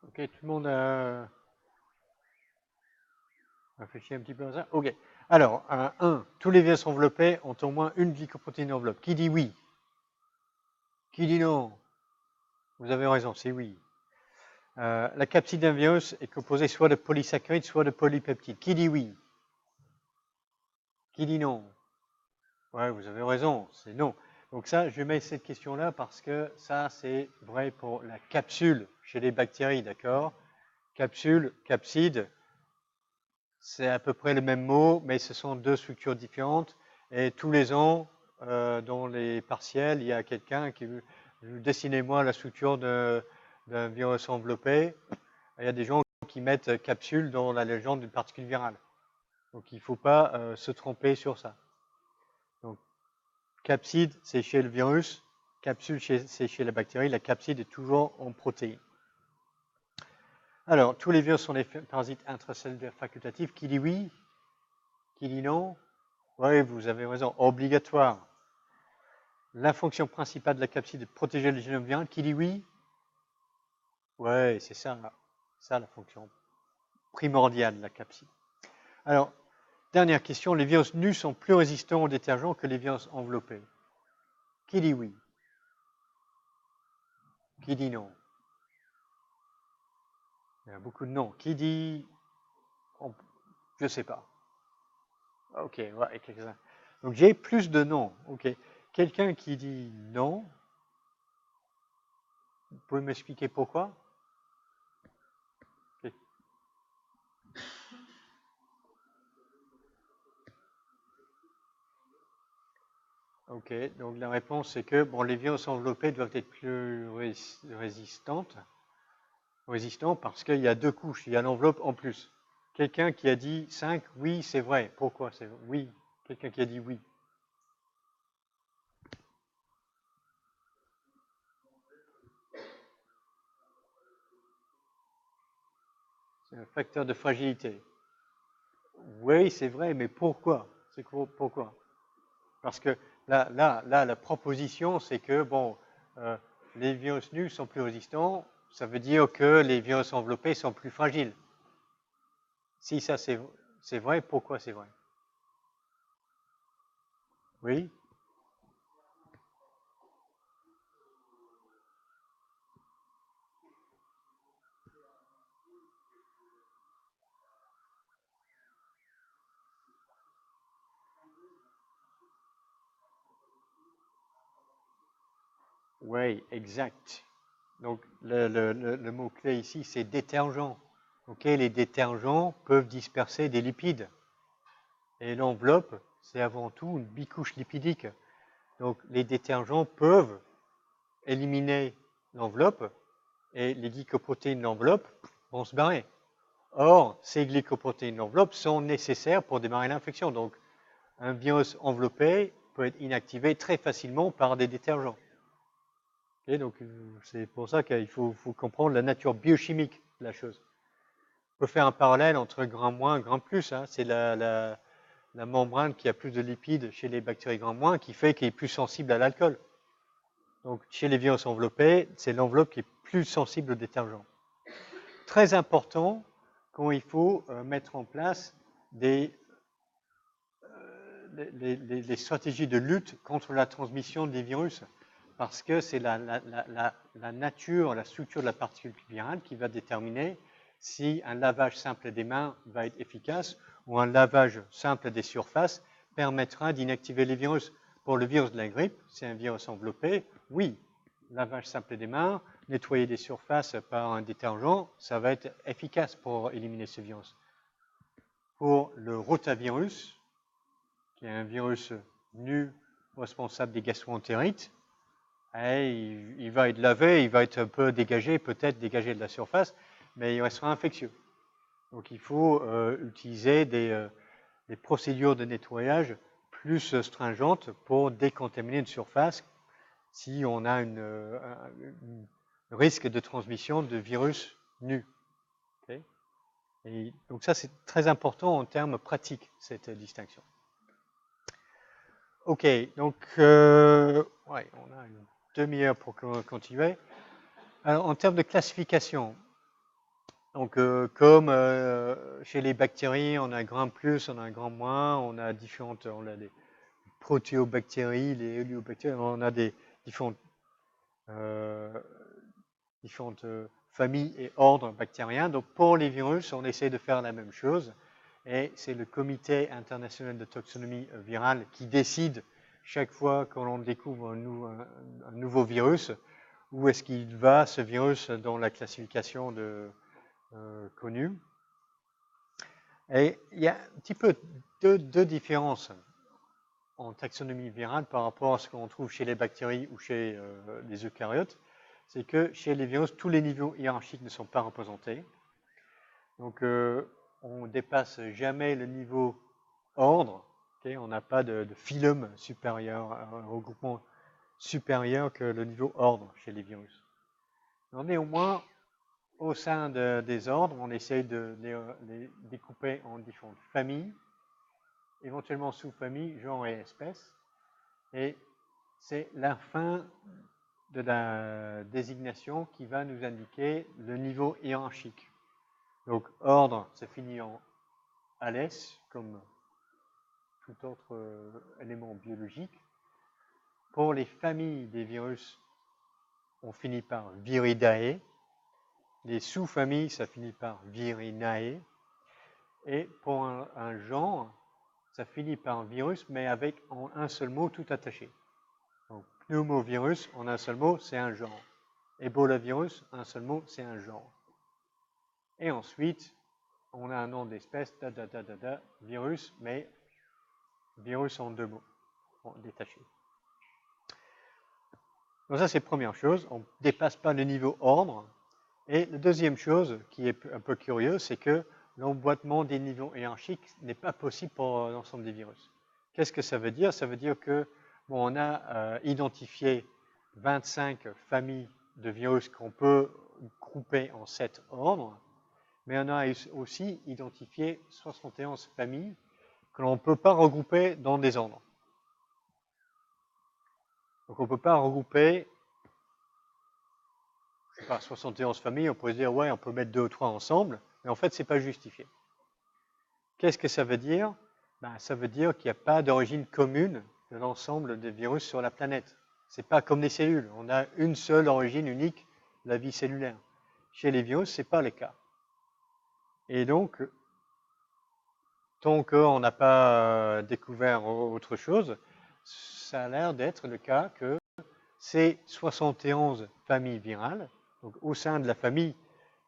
Ok, tout le monde a réfléchi un petit peu à ça. Ok. Alors, 1. Tous les virus enveloppés ont au moins une glycoprotéine enveloppe. Qui dit oui? Qui dit non? Vous avez raison, c'est oui. La capside d'un virus est composée soit de polysaccharides, soit de polypeptides. Qui dit oui? Qui dit non? Ouais, vous avez raison, c'est non. Donc ça, je mets cette question-là parce que ça, c'est vrai pour la capsule chez les bactéries, d'accord? Capsule, capside, c'est à peu près le même mot, mais ce sont deux structures différentes. Et tous les ans, dans les partiels, il y a quelqu'un qui veut dessinez-moi la structure d'un virus enveloppé. Il y a des gens qui mettent capsule dans la légende d'une particule virale. Donc il ne faut pas se tromper sur ça. Donc capside, c'est chez le virus. Capsule, c'est chez la bactérie. La capside est toujours en protéines. Alors, tous les virus sont des parasites intracellulaires facultatifs. Qui dit oui? Qui dit non? Oui, vous avez raison. Obligatoire. La fonction principale de la capside est de protéger le génome viral. Qui dit oui? Oui, c'est ça la fonction primordiale de la capside. Alors, dernière question. Les virus nus sont plus résistants aux détergents que les virus enveloppés. Qui dit oui? Qui dit non? Il y a beaucoup de non. Qui dit je ne sais pas. Ok, ouais, quelques-uns. Donc j'ai plus de non. Ok. Quelqu'un qui dit non, vous pouvez m'expliquer pourquoi? Okay. Ok, donc la réponse c'est que bon, les virus enveloppés doivent être plus résistants parce qu'il y a deux couches, il y a l'enveloppe en plus. Quelqu'un qui a dit 5, oui, c'est vrai. Pourquoi c'est oui? Quelqu'un qui a dit oui. C'est un facteur de fragilité. Oui, c'est vrai, mais pourquoi? C'est pourquoi? Parce que là, la proposition, c'est que bon, les virus nus sont plus résistants. Ça veut dire que les virus enveloppés sont plus fragiles. Si ça c'est vrai, pourquoi c'est vrai? Oui? Oui, exact. Donc le mot-clé ici, c'est détergent. Ok, les détergents peuvent disperser des lipides. Et l'enveloppe, c'est avant tout une bicouche lipidique. Donc les détergents peuvent éliminer l'enveloppe et les glycoprotéines de l'enveloppe vont se barrer. Or, ces glycoprotéines de l'enveloppe sont nécessaires pour démarrer l'infection. Donc, un virus enveloppé peut être inactivé très facilement par des détergents. Okay, donc, c'est pour ça qu'il faut comprendre la nature biochimique de la chose. On peut faire un parallèle entre grain-moins et grain-plus. Hein. C'est la membrane qui a plus de lipides chez les bactéries grain-moins qui fait qu'il est plus sensible à l'alcool. Donc, chez les virus enveloppés, c'est l'enveloppe qui est plus sensible aux détergents. Très important quand il faut mettre en place les stratégies de lutte contre la transmission des virus, parce que c'est la nature, la structure de la particule virale qui va déterminer si un lavage simple des mains va être efficace ou un lavage simple des surfaces permettra d'inactiver les virus. Pour le virus de la grippe, c'est un virus enveloppé, oui, lavage simple des mains, nettoyer des surfaces par un détergent, ça va être efficace pour éliminer ce virus. Pour le rotavirus, qui est un virus nu responsable des gastro-entérites, il va être lavé, il va être un peu dégagé, peut-être dégagé de la surface, mais il restera infectieux. Donc il faut utiliser des procédures de nettoyage plus stringentes pour décontaminer une surface si on a un risque de transmission de virus nus. Okay? Et donc ça, c'est très important en termes pratiques, cette distinction. Ok, donc ouais, on a une demi-heure pour continuer. Alors, en termes de classification, Donc, comme chez les bactéries, on a un grain plus, on a un grain moins, on a les protéobactéries, les héliobactéries, on a des différentes, familles et ordres bactériens. Donc, pour les virus, on essaie de faire la même chose. Et c'est le Comité international de taxonomie virale qui décide chaque fois que l'on découvre un nouveau virus, où est-ce qu'il va, ce virus, dans la classification connue. Et il y a un petit peu deux différences en taxonomie virale par rapport à ce qu'on trouve chez les bactéries ou chez les eucaryotes. C'est que chez les virus, tous les niveaux hiérarchiques ne sont pas représentés. Donc, on ne dépasse jamais le niveau ordre. Okay, on n'a pas de phylum supérieur, un regroupement supérieur que le niveau ordre chez les virus. Mais néanmoins, au sein des ordres, on essaye de les découper en différentes familles, éventuellement sous-familles, genre et espèces. Et c'est la fin de la désignation qui va nous indiquer le niveau hiérarchique. Donc, ordre, ça finit en ales, comme tout autre élément biologique. Pour les familles des virus, on finit par Viridae. Les sous-familles, ça finit par Virinae. Et pour un genre, ça finit par virus, mais avec en un seul mot tout attaché. Donc, pneumovirus, en un seul mot, c'est un genre. Ebola-virus, un seul mot, c'est un genre. Et ensuite, on a un nom d'espèce, virus, mais virus en deux mots, détaché. Donc ça, c'est la première chose. On ne dépasse pas le niveau ordre. Et la deuxième chose qui est un peu curieuse, c'est que l'emboîtement des niveaux hiérarchiques n'est pas possible pour l'ensemble des virus. Qu'est-ce que ça veut dire? Ça veut dire que on a identifié 25 familles de virus qu'on peut grouper en 7 ordres, mais on a aussi identifié 71 familles que l'on ne peut pas regrouper dans des ordres. Donc on ne peut pas regrouper, je sais pas, 71 familles, on pourrait se dire, ouais, on peut mettre 2 ou 3 ensemble, mais en fait, ce n'est pas justifié. Qu'est-ce que ça veut dire? Ben, ça veut dire qu'il n'y a pas d'origine commune de l'ensemble des virus sur la planète. Ce n'est pas comme les cellules. On a une seule origine unique, la vie cellulaire. Chez les virus, ce n'est pas le cas. Et donc, tant qu'on n'a pas découvert autre chose, ça a l'air d'être le cas que ces 71 familles virales, donc au sein de la famille,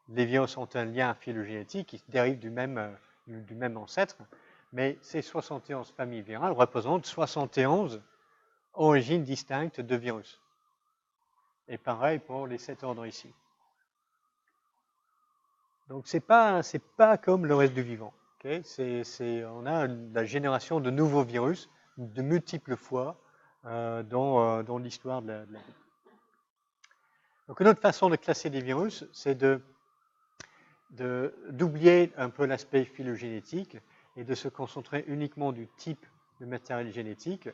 les virus ont un lien phylogénétique qui dérive du même ancêtre, mais ces 71 familles virales représentent 71 origines distinctes de virus. Et pareil pour les 7 ordres ici. Donc, ce n'est pas comme le reste du vivant. Okay? On a la génération de nouveaux virus de multiples fois dans l'histoire de la vie. Donc, une autre façon de classer des virus, c'est d'oublier un peu l'aspect phylogénétique et de se concentrer uniquement du type de matériel génétique,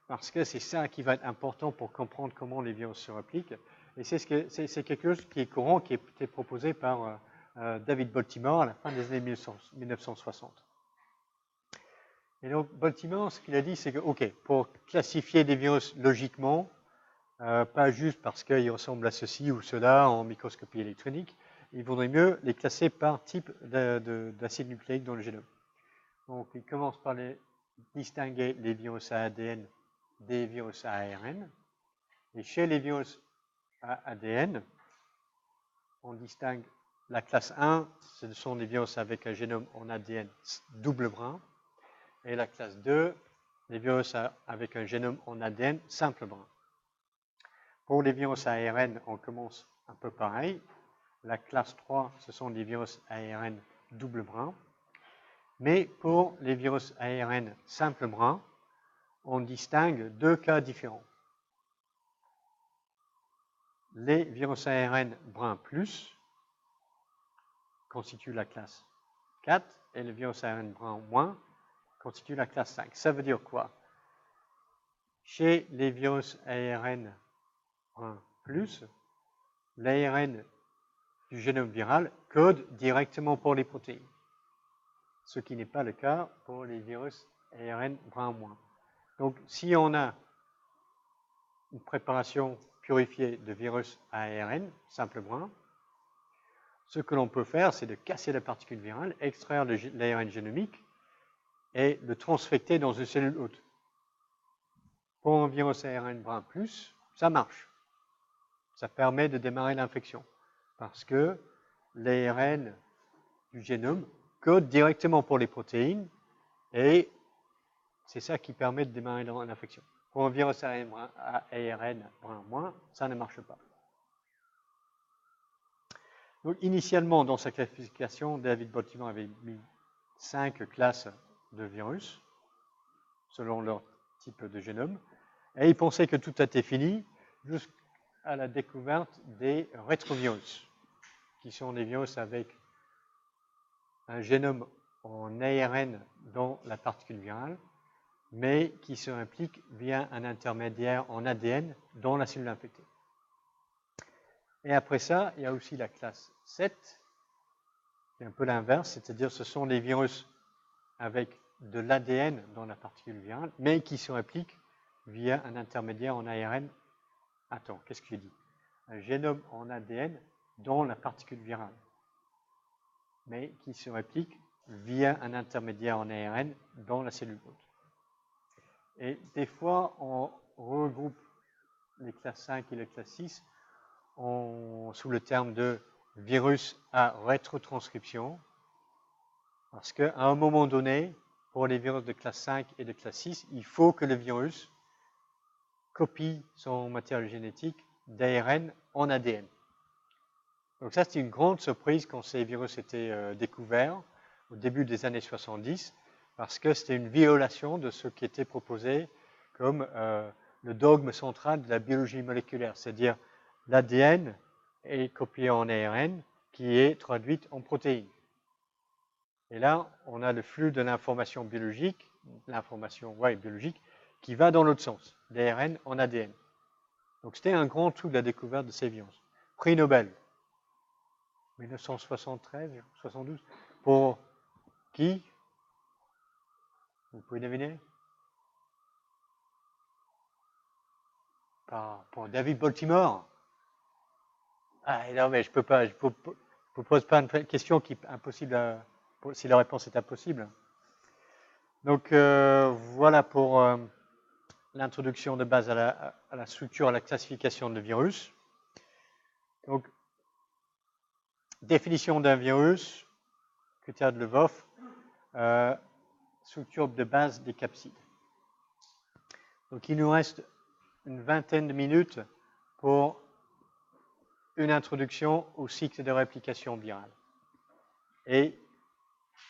parce que c'est ça qui va être important pour comprendre comment les virus se répliquent. Et c'est quelque chose qui est courant, qui a été proposé par David Baltimore à la fin des années 1960. Et donc, Baltimore, ce qu'il a dit, c'est que, OK, pour classifier des virus logiquement, pas juste parce qu'ils ressemblent à ceci ou cela en microscopie électronique, il vaudrait mieux les classer par type d'acide nucléique dans le génome. Donc, il commence par distinguer les virus à ADN des virus à ARN. Et chez les virus à ADN, on distingue la classe 1, ce sont les virus avec un génome en ADN double brin. Et la classe 2, les virus avec un génome en ADN simple brin. Pour les virus à ARN, on commence un peu pareil. La classe 3, ce sont des virus ARN double brin. Mais pour les virus ARN simple brin, on distingue deux cas différents. Les virus ARN brun plus constituent la classe 4 et les virus ARN brun moins constituent la classe 5. Ça veut dire quoi? Chez les virus ARN brun plus, l'ARN du génome viral code directement pour les protéines, ce qui n'est pas le cas pour les virus ARN brin-moins. Donc, si on a une préparation purifiée de virus à ARN, simple brin, ce que l'on peut faire, c'est de casser la particule virale, extraire l'ARN génomique et le transfecter dans une cellule hôte. Pour un virus ARN brin plus, ça marche. Ça permet de démarrer l'infection parce que l'ARN du génome code directement pour les protéines et c'est ça qui permet de démarrer l'infection. Pour un virus ARN brin-moins, ça ne marche pas. Donc, initialement, dans sa classification, David Baltimore avait mis 5 classes de virus, selon leur type de génome, et il pensait que tout était fini jusqu'à la découverte des rétrovirus, qui sont des virus avec un génome en ARN dans la particule virale, mais qui se impliquent via un intermédiaire en ADN dans la cellule infectée. Et après ça, il y a aussi la classe 7, qui est un peu l'inverse, c'est-à-dire ce sont des virus avec de l'ADN dans la particule virale, mais qui se répliquent via un intermédiaire en ARN. Attends, qu'est-ce que j'ai dit? Un génome en ADN dans la particule virale, mais qui se réplique via un intermédiaire en ARN dans la cellule hôte. Et des fois, on regroupe les classes 5 et les classes 6 sous le terme de virus à rétrotranscription, parce qu'à un moment donné, pour les virus de classe 5 et de classe 6, il faut que le virus copie son matériel génétique d'ARN en ADN. Donc ça, c'est une grande surprise quand ces virus étaient découverts au début des années 70, parce que c'était une violation de ce qui était proposé comme le dogme central de la biologie moléculaire, c'est-à-dire l'ADN est copié en ARN qui est traduite en protéines. Et là, on a le flux de l'information biologique, biologique, qui va dans l'autre sens, l'ARN en ADN. Donc c'était un grand truc de la découverte de ces virus. Prix Nobel, 1973, 72, pour qui? Vous pouvez deviner? Pour David Baltimore. Ah non, mais je peux pas, je vous pose pas une question qui est impossible si la réponse est impossible. Donc voilà pour l'introduction de base à la structure, à la classification de virus. Donc, définition d'un virus, critère de Lvov, structure de base des capsides. Donc il nous reste une vingtaine de minutes pour une introduction au cycle de réplication virale. Et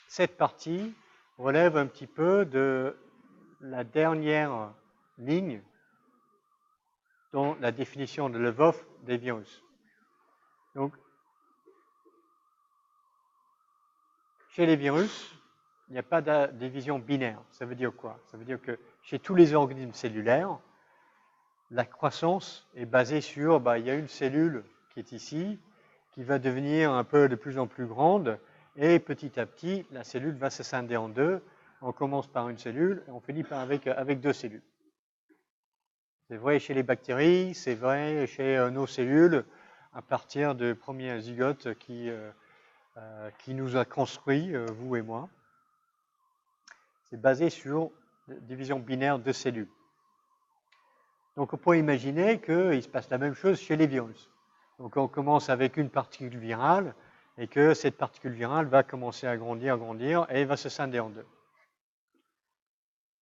cette partie relève un petit peu de la dernière ligne dans la définition de Lvov des virus. Donc, chez les virus, il n'y a pas de division binaire. Ça veut dire quoi? Ça veut dire que chez tous les organismes cellulaires, la croissance est basée sur, il y a une cellule qui est ici, qui va devenir un peu de plus en plus grande, et petit à petit, la cellule va se scinder en deux. On commence par une cellule, et on finit avec deux cellules. C'est vrai chez les bactéries, c'est vrai chez nos cellules, à partir du premier zygote qui nous a construit, vous et moi. C'est basé sur la division binaire de cellules. Donc on peut imaginer qu'il se passe la même chose chez les virus. Donc on commence avec une particule virale et que cette particule virale va commencer à grandir, et va se scinder en deux.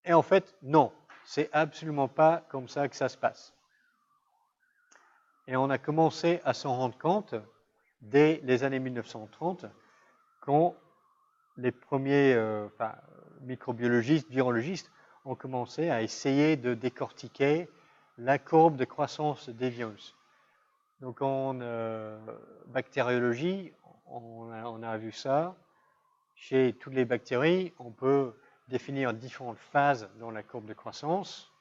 Et en fait, non, c'est absolument pas comme ça que ça se passe. Et on a commencé à s'en rendre compte dès les années 1930, quand les premiers microbiologistes, virologistes ont commencé à essayer de décortiquer la courbe de croissance des virus. Donc en bactériologie, on a vu ça. Chez toutes les bactéries, on peut définir différentes phases dans la courbe de croissance.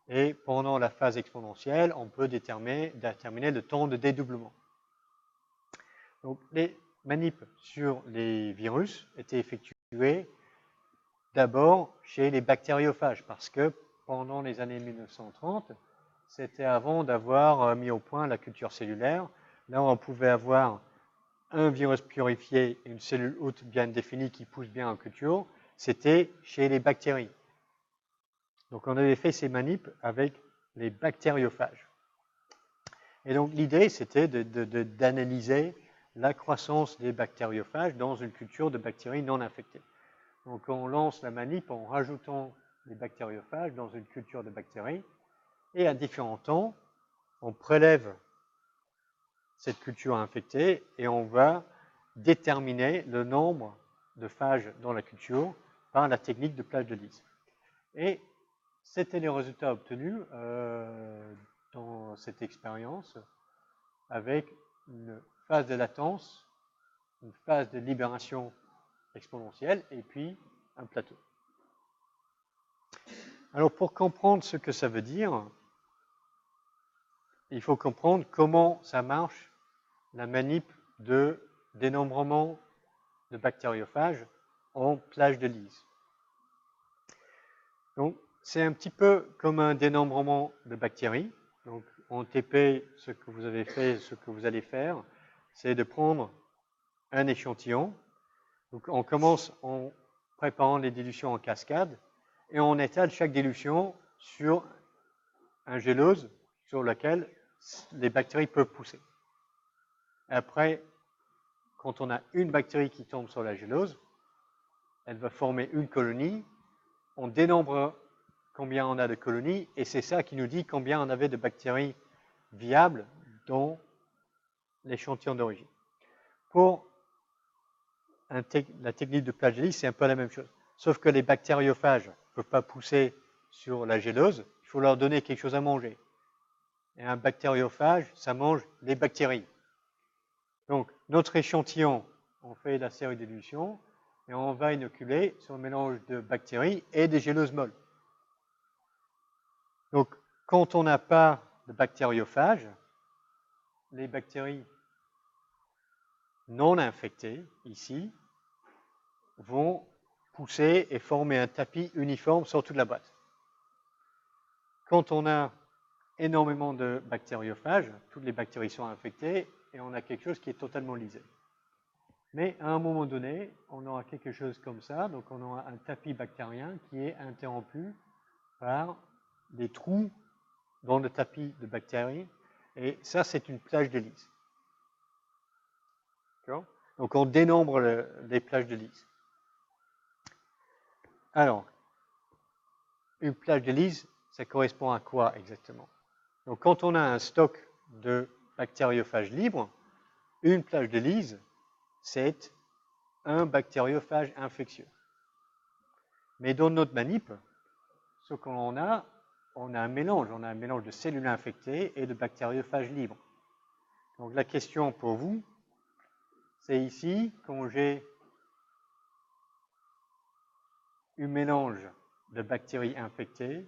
Et pendant la phase exponentielle, on peut déterminer le temps de dédoublement. Donc, les manips sur les virus étaient effectuées d'abord chez les bactériophages, parce que pendant les années 1930, c'était avant d'avoir mis au point la culture cellulaire. Là, on pouvait avoir un virus purifié et une cellule hôte bien définie qui pousse bien en culture. C'était chez les bactéries. Donc, on avait fait ces manips avec les bactériophages. Et donc, l'idée, c'était d'analyser la croissance des bactériophages dans une culture de bactéries non infectées. Donc, on lance la manip en rajoutant les bactériophages dans une culture de bactéries. Et à différents temps, on prélève cette culture infectée et on va déterminer le nombre de phages dans la culture par la technique de plage de Lise. Et c'était les résultats obtenus dans cette expérience avec une phase de latence, une phase de libération exponentielle et puis un plateau. Alors pour comprendre ce que ça veut dire, il faut comprendre comment ça marche la manip de dénombrement de bactériophages en plage de Lise. Donc, c'est un petit peu comme un dénombrement de bactéries. Donc, en TP, ce que vous avez fait, ce que vous allez faire, c'est de prendre un échantillon. Donc, on commence en préparant les dilutions en cascade et on étale chaque dilution sur un gélose sur lequel les bactéries peuvent pousser. Après, quand on a une bactérie qui tombe sur la gélose, elle va former une colonie. On dénombre combien on a de colonies et c'est ça qui nous dit combien on avait de bactéries viables dans l'échantillon d'origine. Pour la technique de plage de Lise, c'est un peu la même chose. Sauf que les bactériophages ne peuvent pas pousser sur la gélose, il faut leur donner quelque chose à manger. Et un bactériophage, ça mange les bactéries. Donc, notre échantillon, on fait la série d'élution et on va inoculer sur le mélange de bactéries et des géloses molles. Donc, quand on n'a pas de bactériophages, les bactéries non infectées, ici, vont pousser et former un tapis uniforme sur toute la boîte. Quand on a énormément de bactériophages, toutes les bactéries sont infectées et on a quelque chose qui est totalement lisé. Mais à un moment donné, on aura quelque chose comme ça, donc on aura un tapis bactérien qui est interrompu par des trous dans le tapis de bactéries, et ça, c'est une plage de Lise. Donc, on dénombre les plages de Lise. Alors, une plage de Lise, ça correspond à quoi exactement? Donc, quand on a un stock de bactériophages libres, une plage de Lise, c'est un bactériophage infectieux. Mais dans notre manip, ce qu'on a, on a un mélange de cellules infectées et de bactériophages libres. Donc la question pour vous, c'est ici, quand j'ai un mélange de bactéries infectées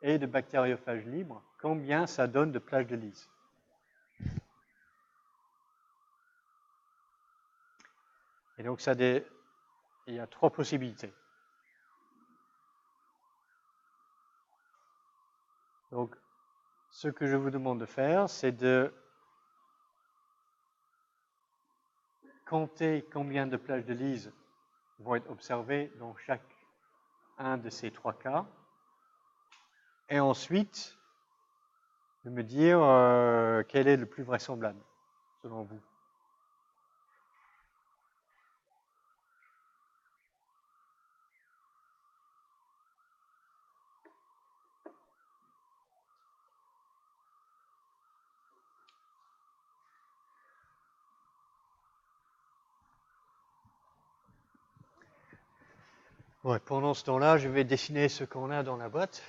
et de bactériophages libres, combien ça donne de plages de Lise? Et donc il y a trois possibilités. Donc, ce que je vous demande de faire, c'est de compter combien de plages de Lise vont être observées dans chaque un de ces trois cas, et ensuite de me dire quel est le plus vraisemblable, selon vous. Ouais, pendant ce temps-là, je vais dessiner ce qu'on a dans la boîte.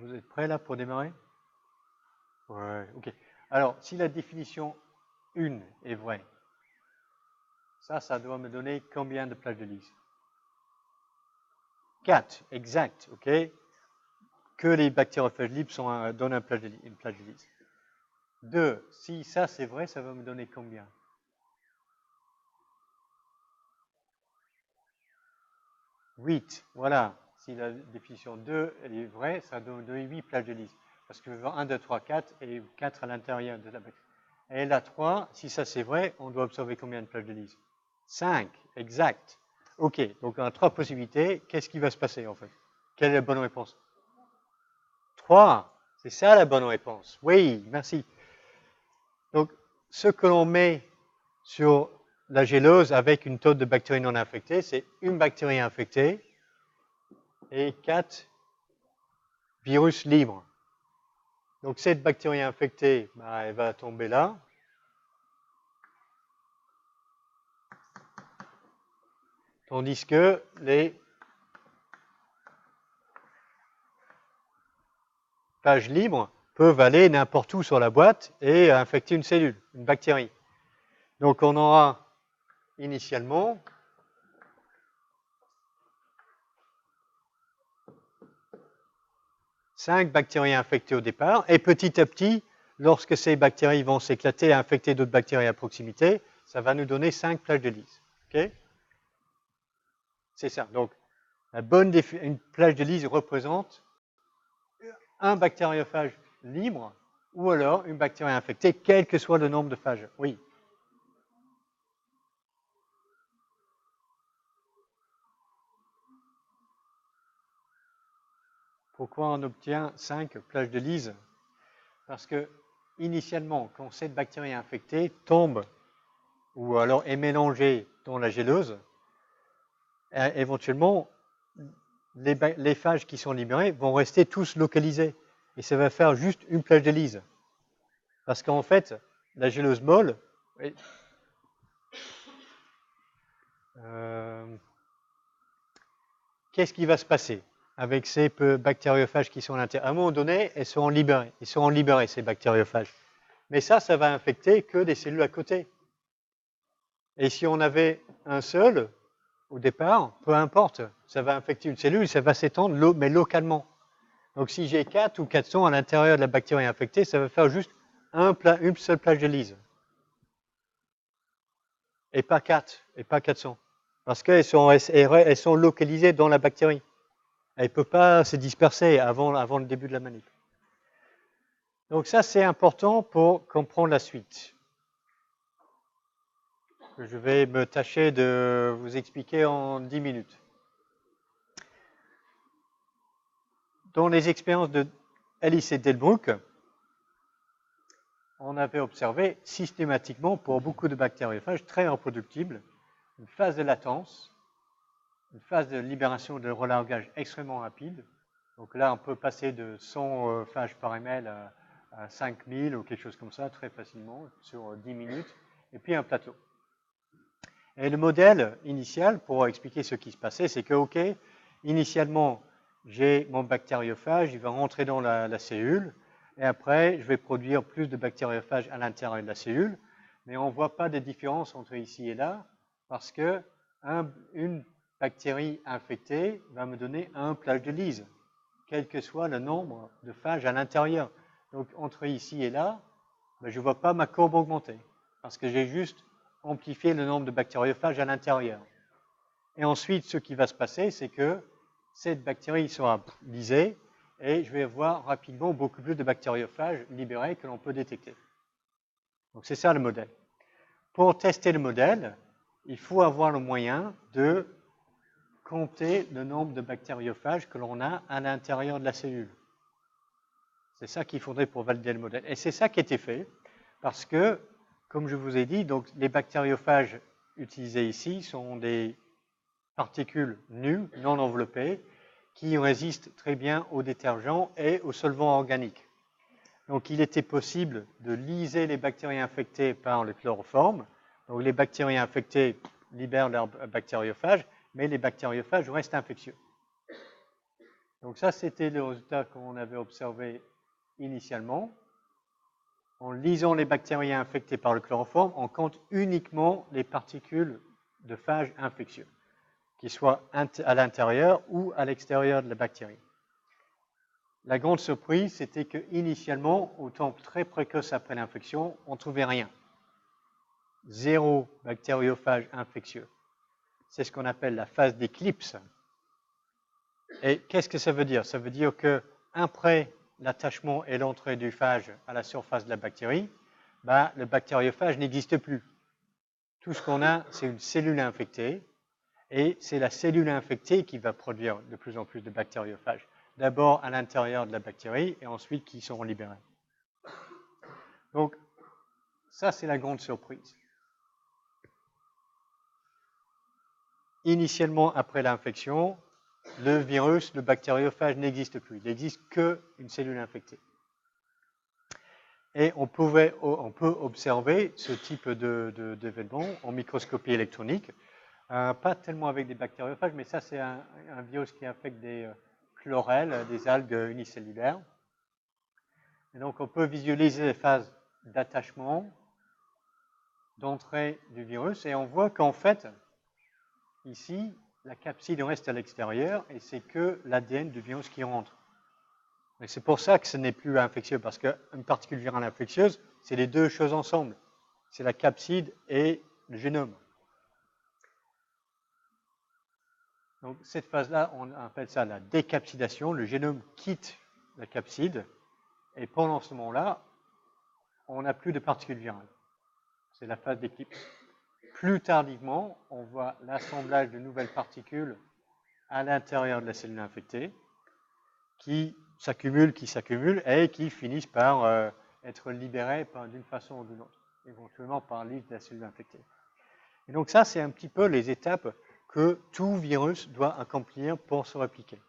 Vous êtes prêts là pour démarrer? Ouais, ok. Alors, si la définition 1 est vraie, ça doit me donner combien de plages de Lise? 4, exact, ok. Que les bactériophages libres donnent une plage de Lise. 2, si ça c'est vrai, ça va me donner combien? 8, voilà. Si la définition 2 est vraie, ça doit me donner 8 plages de Lise. Parce que 1, 2, 3, 4 et 4 à l'intérieur de la bactérie. Et la 3, si ça c'est vrai, on doit observer combien de plages de Lise? 5, exact. Ok, donc on a 3 possibilités. Qu'est-ce qui va se passer en fait? Quelle est la bonne réponse? 3, c'est ça la bonne réponse. Oui, merci. Donc, ce que l'on met sur la gélose avec une taux de bactéries non infectées, c'est une bactérie infectée et 4 virus libres. Donc, cette bactérie infectée, elle va tomber là. Tandis que les pages libres peuvent aller n'importe où sur la boîte et infecter une cellule, une bactérie. Donc, on aura initialement cinq bactéries infectées au départ, et petit à petit, lorsque ces bactéries vont s'éclater et infecter d'autres bactéries à proximité, ça va nous donner 5 plages de Lise. Okay? C'est ça. Donc, une plage de Lise représente un bactériophage libre ou alors une bactérie infectée, quel que soit le nombre de phages. Oui. Pourquoi on obtient 5 plages de Lise? Parce que, initialement, quand cette bactérie infectée tombe ou alors est mélangée dans la géleuse, éventuellement, les phages qui sont libérés vont rester tous localisés. Et ça va faire juste une plage de Lise. Parce qu'en fait, la géleuse molle, qu'est-ce qui va se passer avec ces bactériophages qui sont à l'intérieur? À un moment donné, ils seront libérés, ces bactériophages. Mais ça va infecter que des cellules à côté. Et si on avait un seul, au départ, peu importe, ça va infecter une cellule, ça va s'étendre, mais localement. Donc si j'ai 4 ou 400 à l'intérieur de la bactérie infectée, ça va faire juste une seule plage de Lise. Et pas 4, et pas 400. Parce qu'elles sont localisées dans la bactérie. Elle ne peut pas se disperser avant le début de la manip. Donc ça, c'est important pour comprendre la suite. Je vais me tâcher de vous expliquer en 10 minutes. Dans les expériences de Ellis et Delbruck, on avait observé systématiquement pour beaucoup de bactériophages très reproductibles une phase de latence, une phase de libération de relargage extrêmement rapide. Donc là, on peut passer de 100 phages par ml à 5000 ou quelque chose comme ça très facilement sur 10 minutes, et puis un plateau. Et le modèle initial, pour expliquer ce qui se passait, c'est que, OK, initialement, j'ai mon bactériophage, il va rentrer dans la cellule, et après, je vais produire plus de bactériophages à l'intérieur de la cellule, mais on ne voit pas de différence entre ici et là, parce que une bactérie infectée va me donner un plage de Lise, quel que soit le nombre de phages à l'intérieur. Donc, entre ici et là, je ne vois pas ma courbe augmenter, parce que j'ai juste amplifié le nombre de bactériophages à l'intérieur. Et ensuite, ce qui va se passer, c'est que cette bactérie sera lisée, et je vais avoir rapidement beaucoup plus de bactériophages libérés que l'on peut détecter. Donc, c'est ça le modèle. Pour tester le modèle, il faut avoir le moyen de compter le nombre de bactériophages que l'on a à l'intérieur de la cellule. C'est ça qu'il faudrait pour valider le modèle. Et c'est ça qui a été fait, parce que, comme je vous ai dit, donc, les bactériophages utilisés ici sont des particules nues, non enveloppées, qui résistent très bien aux détergents et aux solvants organiques. Donc, il était possible de liser les bactéries infectées par le chloroforme. Donc, les bactéries infectées libèrent leurs bactériophages, mais les bactériophages restent infectieux. Donc ça, c'était le résultat qu'on avait observé initialement. En lisant les bactéries infectées par le chloroforme, on compte uniquement les particules de phage infectieux, qu'ils soient à l'intérieur ou à l'extérieur de la bactérie. La grande surprise, c'était qu'initialement, au temps très précoce après l'infection, on ne trouvait rien. 0 bactériophage infectieux. C'est ce qu'on appelle la phase d'éclipse. Et qu'est-ce que ça veut dire? Ça veut dire qu'après l'attachement et l'entrée du phage à la surface de la bactérie, le bactériophage n'existe plus. Tout ce qu'on a, c'est une cellule infectée, et c'est la cellule infectée qui va produire de plus en plus de bactériophages. D'abord à l'intérieur de la bactérie, et ensuite qui seront libérés. Donc, ça, c'est la grande surprise. Initialement, après l'infection, le virus, le bactériophage n'existe plus. Il n'existe qu'une cellule infectée. Et on peut observer ce type d'événement en microscopie électronique. Pas tellement avec des bactériophages, mais ça, c'est un virus qui affecte des chlorelles, des algues unicellulaires. Et donc, on peut visualiser les phases d'attachement, d'entrée du virus, et on voit qu'en fait, ici, la capside reste à l'extérieur, et c'est que l'ADN du virus qui rentre. Et c'est pour ça que ce n'est plus infectieux, parce qu'une particule virale infectieuse, c'est les deux choses ensemble. C'est la capside et le génome. Donc cette phase-là, on appelle ça la décapsidation. Le génome quitte la capside, et pendant ce moment-là, on n'a plus de particules virales. C'est la phase d'éclipse. Plus tardivement, on voit l'assemblage de nouvelles particules à l'intérieur de la cellule infectée qui s'accumulent et qui finissent par être libérées d'une façon ou d'une autre, éventuellement par l'île de la cellule infectée. Et donc ça, c'est un petit peu les étapes que tout virus doit accomplir pour se répliquer.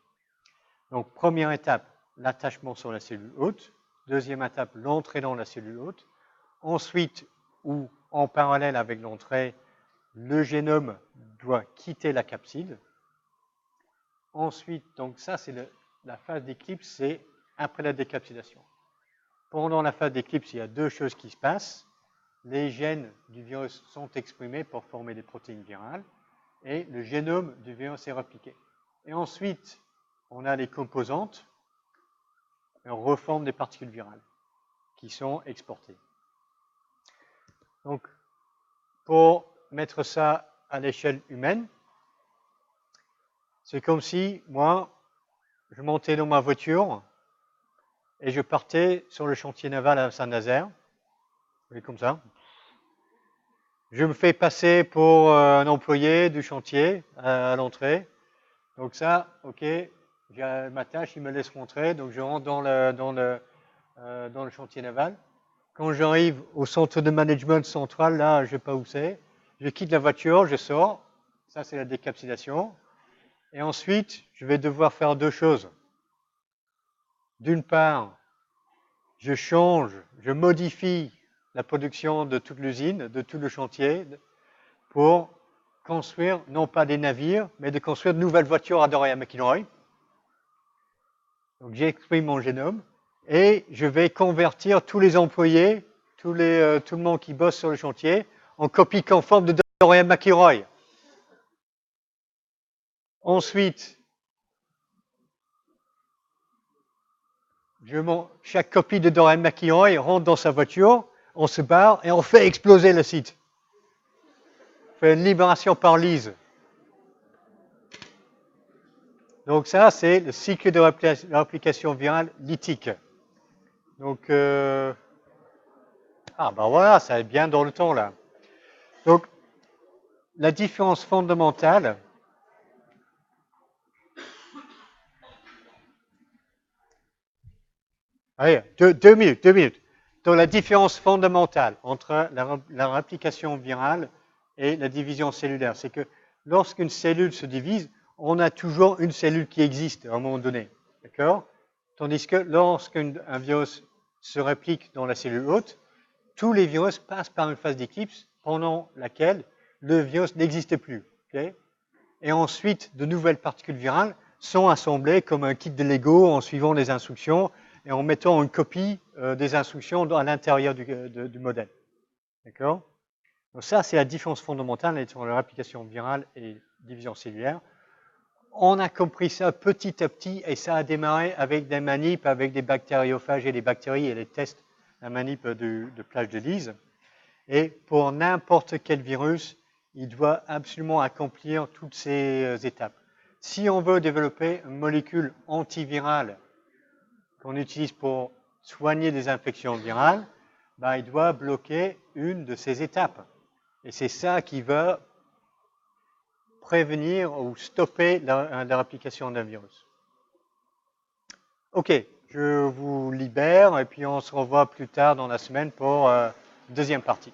Donc première étape, l'attachement sur la cellule hôte. Deuxième étape, l'entrée dans la cellule hôte. Ensuite, ou en parallèle avec l'entrée, le génome doit quitter la capside. Ensuite, donc ça c'est la phase d'éclipse, c'est après la décapsidation. Pendant la phase d'éclipse, il y a deux choses qui se passent. Les gènes du virus sont exprimés pour former des protéines virales et le génome du virus est répliqué. Et ensuite, on a les composantes et on reforme des particules virales qui sont exportées. Donc, pour mettre ça à l'échelle humaine, c'est comme si, moi, je montais dans ma voiture et je partais sur le chantier naval à Saint-Nazaire. Vous voyez, comme ça. Je me fais passer pour un employé du chantier à l'entrée. Donc ça, ok, j'ai ma tâche, il me laisse rentrer, donc je rentre dans le chantier naval. Quand j'arrive au centre de management central, là, je ne sais pas où c'est, je quitte la voiture, je sors, ça c'est la décapsidation. Et ensuite, je vais devoir faire deux choses. D'une part, je modifie la production de toute l'usine, de tout le chantier, pour construire, non pas des navires, mais de construire de nouvelles voitures à Doria McIlroy. Donc j'exprime mon génome, et je vais convertir tous les employés, tout le monde qui bosse sur le chantier, en copie conforme de Doria McIlroy. Ensuite, chaque copie de Dorian McIlroy rentre dans sa voiture, on se barre et on fait exploser le site. On fait une libération par lyse. Donc ça, c'est le cycle de réplication virale lytique. Donc, voilà, ça est bien dans le temps là. Donc, la différence fondamentale, allez, deux minutes. Donc la différence fondamentale entre la réplication virale et la division cellulaire, c'est que lorsqu'une cellule se divise, on a toujours une cellule qui existe à un moment donné. D'accord? Tandis que lorsqu'un virus se réplique dans la cellule hôte, tous les virus passent par une phase d'éclipse pendant laquelle le virus n'existe plus. Okay? Et ensuite, de nouvelles particules virales sont assemblés comme un kit de Lego en suivant les instructions et en mettant une copie des instructions à l'intérieur du modèle. D'accord? Donc ça, c'est la différence fondamentale entre la réplication virale et division cellulaire. On a compris ça petit à petit et ça a démarré avec des manips, avec des bactériophages et des bactéries et les tests, la manip de plage de Lise. Et pour n'importe quel virus, il doit absolument accomplir toutes ces étapes. Si on veut développer une molécule antivirale qu'on utilise pour soigner des infections virales, ben, il doit bloquer une de ces étapes. Et c'est ça qui va prévenir ou stopper la réplication d'un virus. Ok, je vous libère et puis on se revoit plus tard dans la semaine pour deuxième partie.